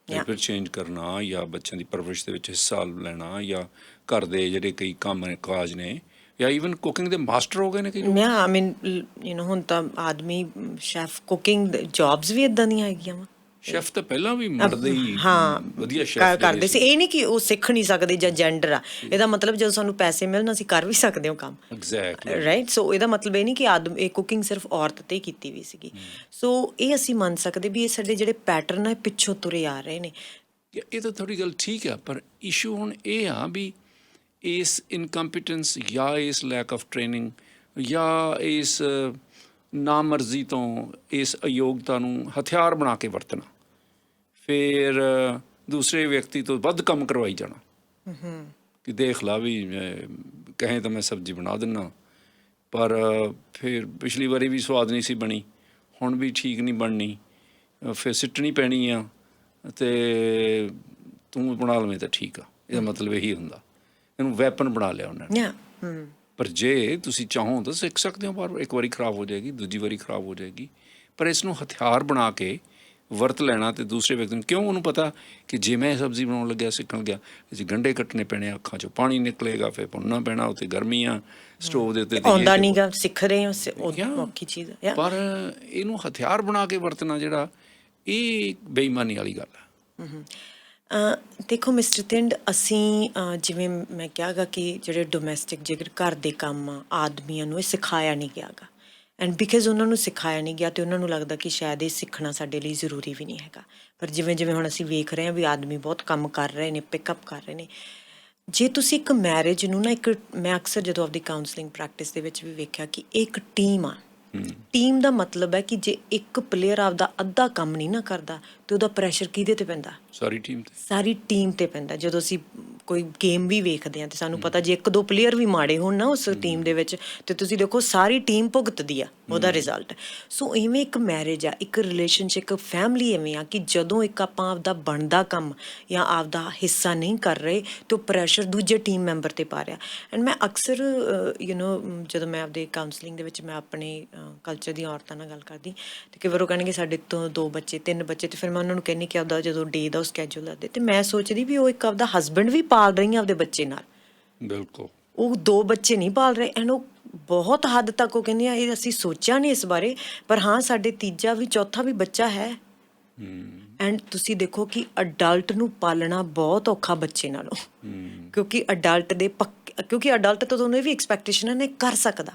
ਫਿਰ ਚੇਂਜ ਕਰਨਾ ਜਾਂ ਬੱਚਿਆਂ ਦੀ ਪਰਵਰਿਸ਼ ਦੇ ਵਿੱਚ ਹਿੱਸਾ ਲੈਣਾ, ਜਾਂ ਘਰ ਦੇ ਜਿਹੜੇ ਕਈ ਕੰਮ ਨੇ, ਕਾਜ ਨੇ, ਜਾਂ ਈਵਨ ਕੁਕਿੰਗ ਦੇ ਮਾਸਟਰ ਹੋ ਗਏ ਨੇ ਕਈ ਲੋਕ। ਹੁਣ ਤਾਂ ਆਦਮੀ ਸ਼ੈਫ, ਕੁਕਿੰਗ ਜੌਬਸ ਵੀ ਇਦਾਂ ਦੀਆਂ ਹੈਗੀਆਂ ਵਾ। ਸ਼ੈਫ ਤਾਂ ਪਹਿਲਾਂ ਵੀ ਮਰਦ ਹੀ ਵਧੀਆ ਸ਼ੈਫ ਕਰਦੇ ਸੀ। ਇਹ ਨਹੀਂ ਕਿ ਉਹ ਸਿੱਖ ਨਹੀਂ ਸਕਦੇ ਜਾਂ ਜੈਂਡਰ ਆ। ਇਹਦਾ ਮਤਲਬ ਜਦੋਂ ਸਾਨੂੰ ਪੈਸੇ ਮਿਲਣ ਅਸੀਂ ਕਰ ਵੀ ਸਕਦੇ ਹਾਂ ਕੰਮ, ਰਾਈਟ। ਸੋ ਇਹਦਾ ਮਤਲਬ ਇਹ ਨਹੀਂ ਕਿ ਇਹ ਕੁਕਿੰਗ ਸਿਰਫ ਔਰਤ ਤੇ ਕੀਤੀ ਵੀ ਸੀਗੀ। ਸੋ ਇਹ ਅਸੀਂ ਮੰਨ ਸਕਦੇ ਵੀ ਇਹ ਸਾਡੇ ਜਿਹੜੇ ਪੈਟਰਨ ਆ ਪਿੱਛੋਂ ਤੁਰੇ ਆ ਰਹੇ ਨੇ। ਇਹ ਤਾਂ ਥੋੜ੍ਹੀ ਗੱਲ ਠੀਕ ਆ, ਪਰ ਇਸ਼ੂ ਹੁਣ ਇਹ ਆ ਵੀ ਇਸ ਇਨਕੰਪੀਟੈਂਸ ਜਾਂ ਇਸ ਲੈਕ ਆਫ ਟ੍ਰੇਨਿੰਗ ਜਾਂ ਇਸ ਨਾਮਰਜ਼ੀ ਤੋਂ, ਇਸ ਅਯੋਗਤਾ ਨੂੰ ਹਥਿਆਰ ਬਣਾ ਕੇ ਵਰਤਣਾ, ਫਿਰ ਦੂਸਰੇ ਵਿਅਕਤੀ ਤੋਂ ਵੱਧ ਕੰਮ ਕਰਵਾਈ ਜਾਣਾ ਕਿ ਦੇਖ ਲਾ ਵੀ ਕਹੇ ਤਾਂ ਮੈਂ ਸਬਜ਼ੀ ਬਣਾ ਦਿੰਦਾ, ਪਰ ਫਿਰ ਪਿਛਲੀ ਵਾਰੀ ਵੀ ਸਵਾਦ ਨਹੀਂ ਸੀ ਬਣੀ, ਹੁਣ ਵੀ ਠੀਕ ਨਹੀਂ ਬਣਨੀ, ਫਿਰ ਸਿੱਟਣੀ ਪੈਣੀ ਆ ਅਤੇ ਤੂੰ ਬਣਾ ਲਵੇਂ ਤਾਂ ਠੀਕ ਆ। ਇਹਦਾ ਮਤਲਬ ਇਹੀ ਹੁੰਦਾ, ਇਹਨੂੰ ਵੈਪਨ ਬਣਾ ਲਿਆ ਉਹਨਾਂ ਨੇ। ਪਰ ਜੇ ਤੁਸੀਂ ਚਾਹੋ ਤਾਂ ਸਿੱਖ ਸਕਦੇ ਹੋ, ਪਰ ਇੱਕ ਵਾਰੀ ਖਰਾਬ ਹੋ ਜਾਏਗੀ, ਦੂਜੀ ਵਾਰੀ ਖਰਾਬ ਹੋ ਜਾਏਗੀ। ਪਰ ਇਸ ਨੂੰ ਹਥਿਆਰ ਬਣਾ ਕੇ ਵਰਤ ਲੈਣਾ ਤੇ ਦੂਸਰੇ ਵਿਅਕਤੀ ਨੂੰ ਕਿਉਂ ਉਹਨੂੰ ਪਤਾ ਕਿ ਜੇ ਮੈਂ ਸਬਜ਼ੀ ਬਣਾਉਣ ਲੱਗਿਆ ਸਿੱਖਣ ਲੱਗਿਆ ਜੇ ਗੰਢੇ ਕੱਟਣੇ ਪੈਣੇ ਅੱਖਾਂ 'ਚੋਂ ਪਾਣੀ ਨਿਕਲੇਗਾ ਫਿਰ ਭੁੰਨਣਾ ਪੈਣਾ ਉੱਤੇ ਗਰਮੀਆਂ ਸਟੋਵ ਦੇ ਉੱਤੇ ਤੇ ਆਉਂਦਾ ਇਹ ਤੇ ਨਹੀਂ ਗਾ ਸਿੱਖ ਰਹੇ ਹੋ Yeah. ਔਖੀ ਚੀਜ਼ ਹੈ। ਪਰ ਇਹਨੂੰ ਹਥਿਆਰ ਬਣਾ ਕੇ ਵਰਤਣਾ ਜਿਹੜਾ ਇਹ ਬੇਈਮਾਨੀ ਵਾਲੀ ਗੱਲ ਹੈ। ਦੇਖੋ ਮਿਸਟਰ ਤਿੰਡ ਅਸੀਂ ਜਿਵੇਂ ਮੈਂ ਕਿਹਾ ਗਾ ਕਿ ਜਿਹੜੇ ਡੋਮੈਸਟਿਕ ਜੇਕਰ ਘਰ ਦੇ ਕੰਮ ਆ ਆਦਮੀਆਂ ਨੂੰ ਇਹ ਸਿਖਾਇਆ ਨਹੀਂ ਗਿਆ ਗਾ ਐਂਡ ਬਿਕਾਜ਼ ਉਹਨਾਂ ਨੂੰ ਸਿਖਾਇਆ ਨਹੀਂ ਗਿਆ ਤੇ ਉਹਨਾਂ ਨੂੰ ਲੱਗਦਾ ਕਿ ਸ਼ਾਇਦ ਇਹ ਸਿੱਖਣਾ ਸਾਡੇ ਲਈ ਜ਼ਰੂਰੀ ਵੀ ਨਹੀਂ ਹੈਗਾ। ਪਰ ਜਿਵੇਂ ਜਿਵੇਂ ਹੁਣ ਅਸੀਂ ਵੇਖ ਰਹੇ ਹਾਂ ਵੀ ਆਦਮੀ ਬਹੁਤ ਕੰਮ ਕਰ ਰਹੇ ਨੇ ਪਿਕਅਪ ਕਰ ਰਹੇ ਨੇ। ਜੇ ਤੁਸੀਂ ਇੱਕ ਮੈਰਿਜ ਨੂੰ ਨਾ ਮੈਂ ਅਕਸਰ ਜਦੋਂ ਆਪਦੀ ਕਾਉਂਸਲਿੰਗ ਪ੍ਰੈਕਟਿਸ ਦੇ ਵਿੱਚ ਵੀ ਵੇਖਿਆ ਕਿ ਇਹ ਇੱਕ ਟੀਮ ਆ। ਟੀਮ ਦਾ ਮਤਲਬ ਹੈ ਕਿ ਜੇ ਇੱਕ ਪਲੇਅਰ ਆਪਦਾ ਅੱਧਾ ਕੰਮ ਨਹੀਂ ਨਾ ਕਰਦਾ ਤੇ ਉਹਦਾ ਪ੍ਰੈਸ਼ਰ ਕਿਹਦੇ ਤੇ ਪੈਂਦਾ? ਸਾਰੀ ਟੀਮ ਤੇ ਪੈਂਦਾ। ਜਦੋਂ ਅਸੀਂ ਕੋਈ ਗੇਮ ਵੀ ਵੇਖਦੇ ਹਾਂ ਤੇ ਸਾਨੂੰ ਪਤਾ ਜੇ 1-2 ਪਲੇਅਰ ਵੀ ਮਾੜੇ ਹੋਣ ਨਾ ਉਸ ਟੀਮ ਦੇ ਵਿੱਚ ਤੇ ਤੁਸੀਂ ਦੇਖੋ ਸਾਰੀ ਟੀਮ ਭੁਗਤਦੀ ਆ ਉਹਦਾ ਰਿਜ਼ਲਟ। ਸੋ ਇਵੇਂ ਇੱਕ ਮੈਰਿਜ ਆ, ਇੱਕ ਰਿਲੇਸ਼ਨਸ਼ਿਪ, ਇੱਕ ਫੈਮਿਲੀ ਐਵੇਂ ਆ ਕਿ ਜਦੋਂ ਇੱਕ ਆਪਾਂ ਆਪਦਾ ਬਣਦਾ ਕੰਮ ਜਾਂ ਆਪਦਾ ਹਿੱਸਾ ਨਹੀਂ ਕਰ ਰਹੇ ਤੇ ਉਹ ਪ੍ਰੈਸ਼ਰ ਦੂਜੇ ਟੀਮ ਮੈਂਬਰ ਤੇ ਪਾ ਰਿਹਾ। ਐਂਡ ਮੈਂ ਅਕਸਰ ਜਦੋਂ ਮੈਂ ਆਪਦੇ ਕਾਉਂਸਲਿੰਗ ਦੇ ਵਿੱਚ ਮੈਂ ਆਪਣੇ ਕਲਚਰ ਦੀਆਂ ਔਰਤਾਂ ਨਾਲ ਗੱਲ ਕਰਦੀ ਤੇ ਕਈ ਵਾਰ ਉਹ ਕਹਿਣਗੇ ਸਾਡੇ ਤੋਂ 2 ਬੱਚੇ 3 ਬੱਚੇ ਤੇ ਫਿਰ ਮੈਂ ਉਹਨਾਂ ਨੂੰ ਕਹਿੰਦੀ ਕਿ ਆਪਦਾ ਜਦੋਂ ਡੇ ਦਾ ਉਹ ਸਕੈਜੂਲ ਲੱਗਦੇ ਤੇ ਮੈਂ ਸੋਚਦੀ ਵੀ ਉਹ ਇੱਕ ਆਪਦਾ ਹਸਬੈਂਡ ਵੀ ਪਾਲ ਰਹੀ ਆ ਆਪਦੇ ਬੱਚੇ ਨਾਲ। ਬਿਲਕੁਲ ਉਹ 2 ਬੱਚੇ ਨਹੀਂ ਪਾਲ ਰਹੇ ਐਂਡ ਉਹ ਬਹੁਤ ਹੱਦ ਤੱਕ ਉਹ ਕਹਿੰਦੇ ਆ ਇਹ ਅਸੀਂ ਸੋਚਿਆ ਨਹੀਂ ਇਸ ਬਾਰੇ ਪਰ ਹਾਂ ਸਾਡੇ ਤੀਜਾ ਵੀ ਚੌਥਾ ਵੀ ਬੱਚਾ ਹੈ। ਐਂਡ ਤੁਸੀਂ ਦੇਖੋ ਕਿ ਅਡਲਟ ਨੂੰ ਪਾਲਣਾ ਬਹੁਤ ਔਖਾ ਬੱਚੇ ਨਾਲੋਂ ਕਿਉਂਕਿ ਅਡਲਟ ਕਿਉਂਕਿ ਅਡਲਟ ਤੋਂ ਤੁਹਾਨੂੰ ਇਹ ਵੀ ਐਕਸਪੈਕਟੇਸ਼ਨ ਨੇ ਕਰ ਸਕਦਾ।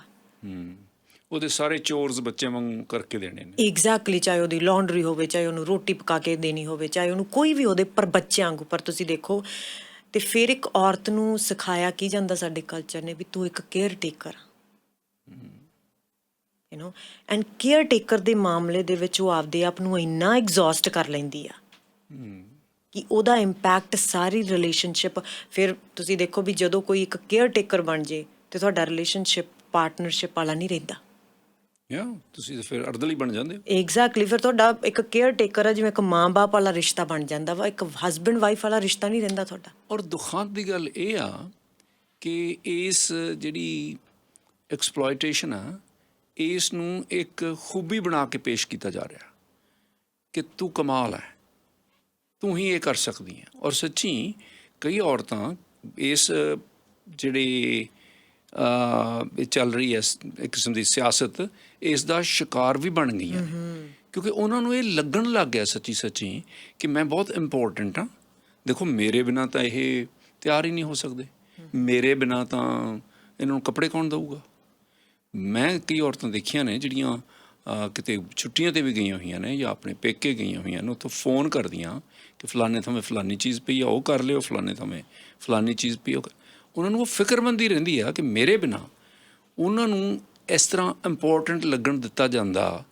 ਉਹਦੇ ਸਾਰੇ ਚੋਰਸ ਬੱਚੇ ਵਾਂਗ ਕਰਕੇ ਦੇਣੇ ਨੇ। ਐਗਜ਼ੈਕਟਲੀ ਚਾਹੇ ਉਹਦੀ ਲਾਂਡਰੀ ਹੋਵੇ ਚਾਹੇ ਉਹਨੂੰ ਰੋਟੀ ਪਕਾ ਕੇ ਦੇਣੀ ਹੋਵੇ ਚਾਹੇ ਉਹਨੂੰ ਕੋਈ ਵੀ ਉਹਦੇ ਪਰ ਬੱਚਿਆਂ ਵਾਂਗੂ। ਪਰ ਤੁਸੀਂ ਦੇਖੋ ਤੇ ਫਿਰ ਇੱਕ ਔਰਤ ਨੂੰ ਸਿਖਾਇਆ ਕੀ ਜਾਂਦਾ ਸਾਡੇ ਕਲਚਰ ਨੇ ਵੀ ਤੂੰ ਇੱਕ care taker and care taker ਦੇ ਮਾਮਲੇ ਦੇ ਵਿੱਚ ਉਹ ਆਪਦੇ ਆਪ ਨੂੰ ਇੰਨਾ ਐਗਜ਼ੌਸਟ ਕਰ ਲੈਂਦੀ ਆ ਕਿ ਉਹਦਾ ਇੰਪੈਕਟ ਸਾਰੀ ਰਿਲੇਸ਼ਨਸ਼ਿਪ। ਫਿਰ ਤੁਸੀਂ ਦੇਖੋ ਵੀ ਜਦੋਂ ਕੋਈ ਇੱਕ ਕੇਅਰ ਟੇਕਰ ਬਣ ਜੇ ਤੇ ਤੁਹਾਡਾ ਰਿਲੇਸ਼ਨਸ਼ਿਪ ਪਾਰਟਨਰਸ਼ਿਪ ਵਾਲਾ ਨਹੀਂ ਰਹਿੰਦਾ। ਤੁਸੀਂ ਫਿਰ ਅਰਦਲੀ ਬਣ ਜਾਂਦੇ ਹੋ। ਐਗਜ਼ੈਕਟਲੀ ਫਿਰ ਤੁਹਾਡਾ ਇੱਕ ਕੇਅਰ ਟੇਕਰ ਆ ਜਿਵੇਂ ਇੱਕ ਮਾਂ-ਬਾਪ ਵਾਲਾ ਰਿਸ਼ਤਾ ਬਣ ਜਾਂਦਾ ਵਾ, ਇੱਕ ਹਸਬੈਂਡ ਵਾਈਫ ਵਾਲਾ ਰਿਸ਼ਤਾ ਨਹੀਂ ਰਹਿੰਦਾ ਤੁਹਾਡਾ। ਔਰ ਦੁਖਾਂਤ ਦੀ ਗੱਲ ਇਹ ਆ ਕਿ ਇਸ ਜਿਹੜੀ ਐਕਸਪਲੋਇਟੇਸ਼ਨ ਆ ਇਸ ਨੂੰ ਇੱਕ ਖੂਬੀ ਬਣਾ ਕੇ ਪੇਸ਼ ਕੀਤਾ ਜਾ ਰਿਹਾ ਕਿ ਤੂੰ ਕਮਾਲ ਹੈ, ਤੂੰ ਹੀ ਇਹ ਕਰ ਸਕਦੀ ਹੈ। ਔਰ ਸੱਚੀ ਕਈ ਔਰਤਾਂ ਇਸ ਜਿਹੜੇ ਇਹ ਚੱਲ ਰਹੀ ਹੈ ਇੱਕ ਕਿਸਮ ਦੀ ਸਿਆਸਤ ਇਸ ਦਾ ਸ਼ਿਕਾਰ ਵੀ ਬਣ ਗਈਆਂ ਕਿਉਂਕਿ ਉਹਨਾਂ ਨੂੰ ਇਹ ਲੱਗਣ ਲੱਗ ਗਿਆ ਸੱਚੀ ਕਿ ਮੈਂ ਬਹੁਤ ਇੰਪੋਰਟੈਂਟ ਹਾਂ। ਦੇਖੋ ਮੇਰੇ ਬਿਨਾਂ ਤਾਂ ਇਹ ਤਿਆਰ ਹੀ ਨਹੀਂ ਹੋ ਸਕਦੇ, ਮੇਰੇ ਬਿਨਾਂ ਤਾਂ ਇਹਨਾਂ ਨੂੰ ਕੱਪੜੇ ਕੌਣ ਦਊਗਾ। ਮੈਂ ਕਈ ਔਰਤਾਂ ਦੇਖੀਆਂ ਨੇ ਜਿਹੜੀਆਂ ਕਿਤੇ ਛੁੱਟੀਆਂ 'ਤੇ ਵੀ ਗਈਆਂ ਹੋਈਆਂ ਨੇ ਜਾਂ ਆਪਣੇ ਪੇਕੇ ਗਈਆਂ ਹੋਈਆਂ ਨੇ ਉੱਥੋਂ ਫੋਨ ਕਰਦੀਆਂ ਕਿ ਫਲਾਣੇ ਥਾਵੇਂ ਫਲਾਨੀ ਚੀਜ਼ ਪਈ ਆ ਉਹ ਕਰ ਲਿਓ, ਫਲਾਣੇ ਥਾਵੇਂ ਫਲਾਨੀ ਚੀਜ਼ ਪਈ ਉਹਨਾਂ ਨੂੰ ਉਹ ਫਿਕਰਮੰਦੀ ਰਹਿੰਦੀ ਆ ਕਿ ਮੇਰੇ ਬਿਨਾਂ ਉਹਨਾਂ ਨੂੰ ਇਸ ਤਰ੍ਹਾਂ ਇੰਪੋਰਟੈਂਟ ਲੱਗਣ ਦਿੱਤਾ ਜਾਂਦਾ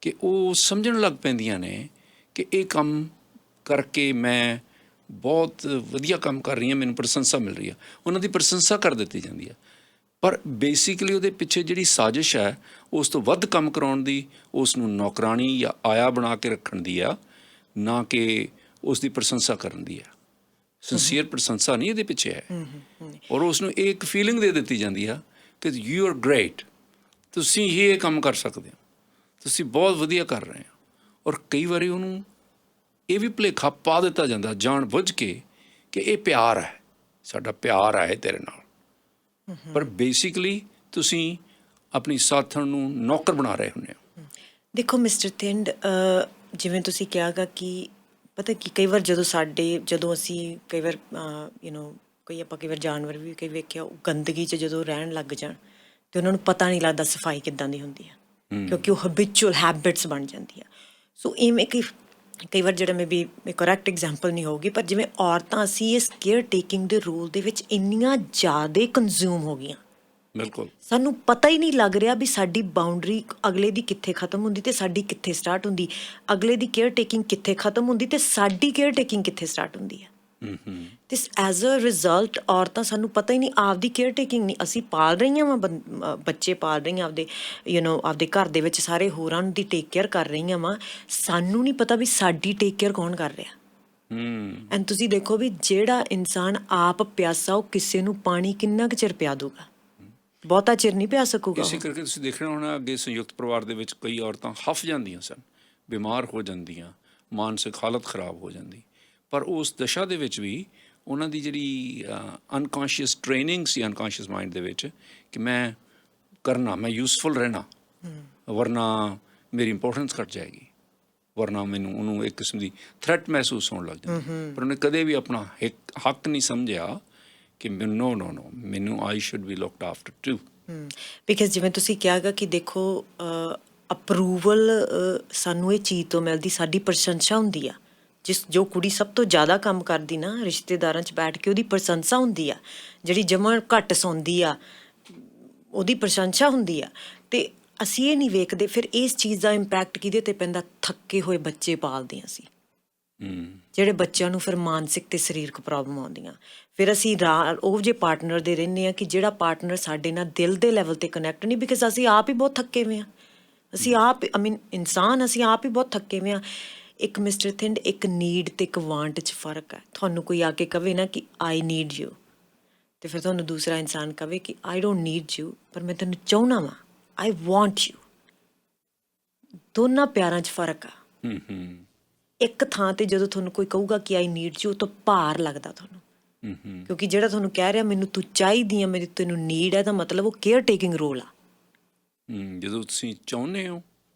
ਕਿ ਉਹ ਸਮਝਣ ਲੱਗ ਪੈਂਦੀਆਂ ਨੇ ਕਿ ਇਹ ਕੰਮ ਕਰਕੇ ਮੈਂ ਬਹੁਤ ਵਧੀਆ ਕੰਮ ਕਰ ਰਹੀ ਹਾਂ, ਮੈਨੂੰ ਪ੍ਰਸ਼ੰਸਾ ਮਿਲ ਰਹੀ ਆ, ਉਹਨਾਂ ਦੀ ਪ੍ਰਸ਼ੰਸਾ ਕਰ ਦਿੱਤੀ ਜਾਂਦੀ ਆ। ਪਰ ਬੇਸਿਕਲੀ ਉਹਦੇ ਪਿੱਛੇ ਜਿਹੜੀ ਸਾਜ਼ਿਸ਼ ਹੈ ਉਸ ਤੋਂ ਵੱਧ ਕੰਮ ਕਰਾਉਣ ਦੀ, ਉਸ ਨੂੰ ਨੌਕਰਾਨੀ ਜਾਂ ਆਇਆ ਬਣਾ ਕੇ ਰੱਖਣ ਦੀ ਆ, ਨਾ ਕਿ ਉਸ ਦੀ ਪ੍ਰਸ਼ੰਸਾ ਕਰਨ ਦੀ ਆ। ਸਿੰਸੀਅਰ ਪ੍ਰਸ਼ੰਸਾ ਨਹੀਂ ਇਹਦੇ ਪਿੱਛੇ ਹੈ। ਔਰ ਉਸ ਨੂੰ ਇਹ ਇੱਕ ਫੀਲਿੰਗ ਦੇ ਦਿੱਤੀ ਜਾਂਦੀ ਆ ਕਿ ਯੂ ਆਰ ਗ੍ਰੇਟ, ਤੁਸੀਂ ਹੀ ਇਹ ਕੰਮ ਕਰ ਸਕਦੇ ਹੋ, ਤੁਸੀਂ ਬਹੁਤ ਵਧੀਆ ਕਰ ਰਹੇ ਹੋ। ਔਰ ਕਈ ਵਾਰੀ ਉਹਨੂੰ ਇਹ ਵੀ ਭੁਲੇਖਾ ਪਾ ਦਿੱਤਾ ਜਾਂਦਾ ਜਾਣ ਬੁੱਝ ਕੇ ਕਿ ਇਹ ਪਿਆਰ ਹੈ, ਸਾਡਾ ਪਿਆਰ ਹੈ ਤੇਰੇ ਨਾਲ। ਪਰ ਬੇਸਿਕਲੀ ਤੁਸੀਂ ਆਪਣੀ ਸਾਥਣ ਨੂੰ ਨੌਕਰ ਬਣਾ ਰਹੇ ਹੁੰਦੇ ਹੋ। ਦੇਖੋ ਮਿਸਟਰ ਤਿੰਡ ਜਿਵੇਂ ਤੁਸੀਂ ਕਿਹਾਗਾ ਕਿ ਪਤਾ ਕੀ ਕਈ ਵਾਰ ਜਦੋਂ ਅਸੀਂ ਕਈ ਵਾਰ ਕਈ ਵਾਰ ਜਾਨਵਰ ਵੀ ਕਈ ਵੇਖਿਆ ਉਹ ਗੰਦਗੀ 'ਚ ਜਦੋਂ ਰਹਿਣ ਲੱਗ ਜਾਣ ਤੇ ਉਹਨਾਂ ਨੂੰ ਪਤਾ ਨਹੀਂ ਲੱਗਦਾ ਸਫਾਈ ਕਿੱਦਾਂ ਦੀ ਹੁੰਦੀ ਆ ਕਿਉਂਕਿ ਉਹ ਹੈਬਿਚੁਅਲ ਹੈਬਿਟਸ ਬਣ ਜਾਂਦੀ ਆ। ਸੋ ਇਵੇਂ ਕਈ ਵਾਰ ਜਿਹੜਾ ਮੇ ਬੀ ਕਰੈਕਟ ਐਗਜ਼ਾਮਪਲ ਨਹੀਂ ਹੋਊਗੀ ਪਰ ਜਿਵੇਂ ਔਰਤਾਂ ਅਸੀਂ ਇਸ ਕੇਅਰ ਟੇਕਿੰਗ ਦੇ ਰੋਲ ਦੇ ਵਿੱਚ ਇੰਨੀਆਂ ਜ਼ਿਆਦਾ ਕੰਜ਼ਿਊਮ ਹੋ ਗਈਆਂ, ਬਿਲਕੁਲ ਸਾਨੂੰ ਪਤਾ ਹੀ ਨਹੀਂ ਲੱਗ ਰਿਹਾ ਵੀ ਸਾਡੀ ਬਾਉਂਡਰੀ ਅਗਲੇ ਦੀ ਕਿੱਥੇ ਖਤਮ ਹੁੰਦੀ ਤੇ ਸਾਡੀ ਕਿੱਥੇ ਸਟਾਰਟ ਹੁੰਦੀ, ਅਗਲੇ ਦੀ ਕੇਅਰ ਟੇਕਿੰਗ ਕਿੱਥੇ ਖਤਮ ਹੁੰਦੀ ਤੇ ਸਾਡੀ ਕੇਅਰ ਟੇਕਿੰਗ ਕਿੱਥੇ ਸਟਾਰਟ ਹੁੰਦੀ ਹੈ। ਤੇ ਐਜ਼ ਅ ਰਿਜ਼ਲਟ ਔਰਤਾਂ ਸਾਨੂੰ ਪਤਾ ਹੀ ਨਹੀਂ ਆਪਦੀ ਕੇਅਰ ਟੇਕਿੰਗ ਨਹੀਂ, ਅਸੀਂ ਪਾਲ ਰਹੀਆਂ ਵਾ ਬੱਚੇ ਪਾਲ ਰਹੀਆਂ ਆਪਦੇ ਆਪਦੇ ਘਰ ਦੇ ਵਿੱਚ ਸਾਰੇ ਹੋਰਾਂ ਦੀ ਟੇਕ ਕੇਅਰ ਕਰ ਰਹੀਆਂ ਵਾ, ਸਾਨੂੰ ਨਹੀਂ ਪਤਾ ਵੀ ਸਾਡੀ ਟੇਕ ਕੇਅਰ ਕੌਣ ਕਰ ਰਿਹਾ। ਐਂਡ ਤੁਸੀਂ ਦੇਖੋ ਵੀ ਜਿਹੜਾ ਇਨਸਾਨ ਆਪ ਪਿਆਸਾ ਉਹ ਕਿਸੇ ਨੂੰ ਪਾਣੀ ਕਿੰਨਾ ਕੁ ਚਿਰ ਪਿਆ ਦੂਗਾ, ਬਹੁਤਾ ਚਿਰ ਨਹੀਂ ਪਿਆ ਸਕੂਗਾ। ਇਸੇ ਕਰਕੇ ਤੁਸੀਂ ਦੇਖਣਾ ਹੋਣਾ ਅੱਗੇ ਸੰਯੁਕਤ ਪਰਿਵਾਰ ਦੇ ਵਿੱਚ ਕਈ ਔਰਤਾਂ ਹਫ ਜਾਂਦੀਆਂ ਸਨ, ਬਿਮਾਰ ਹੋ ਜਾਂਦੀਆਂ, ਮਾਨਸਿਕ ਹਾਲਤ ਖਰਾਬ ਹੋ ਜਾਂਦੀ। ਪਰ ਉਸ ਦਸ਼ਾ ਦੇ ਵਿੱਚ ਵੀ ਉਹਨਾਂ ਦੀ ਜਿਹੜੀ ਅਨਕੌਂਸ਼ੀਅਸ ਟ੍ਰੇਨਿੰਗ ਸੀ ਅਨਕੌਂਸ਼ੀਅਸ ਮਾਈਂਡ ਦੇ ਵਿੱਚ ਕਿ ਮੈਂ ਕਰਨਾ, ਮੈਂ ਯੂਸਫੁਲ ਰਹਿਣਾ, ਵਰਨਾ ਮੇਰੀ ਇੰਪੋਰਟੈਂਸ ਘੱਟ ਜਾਏਗੀ, ਵਰਨਾ ਮੈਨੂੰ ਉਹਨੂੰ ਇੱਕ ਕਿਸਮ ਦੀ ਥ੍ਰੈਟ ਮਹਿਸੂਸ ਹੋਣ ਲੱਗ ਜਾਂਦੀ। ਪਰ ਉਹਨੇ ਕਦੇ ਵੀ ਆਪਣਾ ਹੱਕ ਨਹੀਂ ਸਮਝਿਆ ਕਿ ਨੋ ਮੈਨੂੰ I should be looked after to. Because ਜਿਵੇਂ ਤੁਸੀਂ ਕਿਹਾਗਾ ਕਿ ਦੇਖੋ ਅਪਰੂਵਲ ਸਾਨੂੰ ਇਹ ਚੀਜ਼ ਤੋਂ ਮਿਲਦੀ, ਸਾਡੀ ਪ੍ਰਸ਼ੰਸਾ ਹੁੰਦੀ ਆ। ਜੋ ਕੁੜੀ ਸਭ ਤੋਂ ਜ਼ਿਆਦਾ ਕੰਮ ਕਰਦੀ ਨਾ ਰਿਸ਼ਤੇਦਾਰਾਂ 'ਚ ਬੈਠ ਕੇ, ਉਹਦੀ ਪ੍ਰਸ਼ੰਸਾ ਹੁੰਦੀ ਆ। ਜਿਹੜੀ ਜਮਾਂ ਘੱਟ ਸੌਂਦੀ ਆ ਉਹਦੀ ਪ੍ਰਸ਼ੰਸਾ ਹੁੰਦੀ ਆ। ਅਤੇ ਅਸੀਂ ਇਹ ਨਹੀਂ ਵੇਖਦੇ ਫਿਰ ਇਸ ਚੀਜ਼ ਦਾ ਇੰਪੈਕਟ ਕਿਹਦੇ 'ਤੇ ਪੈਂਦਾ? ਥੱਕੇ ਹੋਏ ਬੱਚੇ ਪਾਲਦੇ ਹਾਂ ਅਸੀਂ, ਜਿਹੜੇ ਬੱਚਿਆਂ ਨੂੰ ਫਿਰ ਮਾਨਸਿਕ ਅਤੇ ਸਰੀਰਕ ਪ੍ਰੋਬਲਮ ਆਉਂਦੀਆਂ। ਫਿਰ ਅਸੀਂ ਉਹ ਜਿਹੇ ਪਾਰਟਨਰ ਦੇ ਰਹਿੰਦੇ ਹਾਂ ਕਿ ਜਿਹੜਾ ਪਾਰਟਨਰ ਸਾਡੇ ਨਾਲ ਦਿਲ ਦੇ ਲੈਵਲ 'ਤੇ ਕਨੈਕਟ ਨਹੀਂ, ਬਿਕਾਜ਼ ਅਸੀਂ ਆਪ ਹੀ ਬਹੁਤ ਥੱਕੇ ਹੋਏ ਹਾਂ। ਅਸੀਂ ਆਪ ਇਨਸਾਨ ਅਸੀਂ ਆਪ ਹੀ ਬਹੁਤ ਥੱਕੇ ਹੋਏ ਹਾਂ। ਇੱਕ ਮਿਸਟਰ ਥਿੰਡ, ਇੱਕ ਨੀਡ ਅਤੇ ਇੱਕ ਵਾਂਟ 'ਚ ਫ਼ਰਕ ਹੈ। ਤੁਹਾਨੂੰ ਕੋਈ ਆ ਕੇ ਕਵੇ ਨਾ ਕਿ ਆਈ ਨੀਡ ਯੂ, ਅਤੇ ਫਿਰ ਤੁਹਾਨੂੰ ਦੂਸਰਾ ਇਨਸਾਨ ਕਵੇ ਕਿ ਆਈ ਡੋਂਟ ਨੀਡ ਯੂ, ਪਰ ਮੈਂ ਤੈਨੂੰ ਚਾਹੁੰਦਾ ਵਾਂ, ਆਈ ਵਾਂਟ ਯੂ। ਦੋਨਾਂ ਪਿਆਰਾਂ 'ਚ ਫ਼ਰਕ ਆ। ਇੱਕ ਥਾਂ 'ਤੇ ਜਦੋਂ ਤੁਹਾਨੂੰ ਕੋਈ ਕਹੂਗਾ ਕਿ ਆਈ ਨੀਡ ਯੂ, ਤਾਂ ਭਾਰ ਲੱਗਦਾ ਤੁਹਾਨੂੰ, ਕਿਉਂਕਿ ਜਿਹੜਾ ਤੁਹਾਨੂੰ ਕਹਿ ਰਿਹਾ ਮੈਨੂੰ ਤੂੰ ਚਾਹੀਦੀ ਆ, ਮੇਰੀ ਤੈਨੂੰ ਨੀਡ ਹੈ, ਤਾਂ ਮਤਲਬ ਉਹ ਕੇਅਰ ਟੇਕਿੰਗ ਰੋਲ ਆ। ਜਦੋਂ ਤੁਸੀਂ ਚਾਹੁੰਦੇ ਹੋ,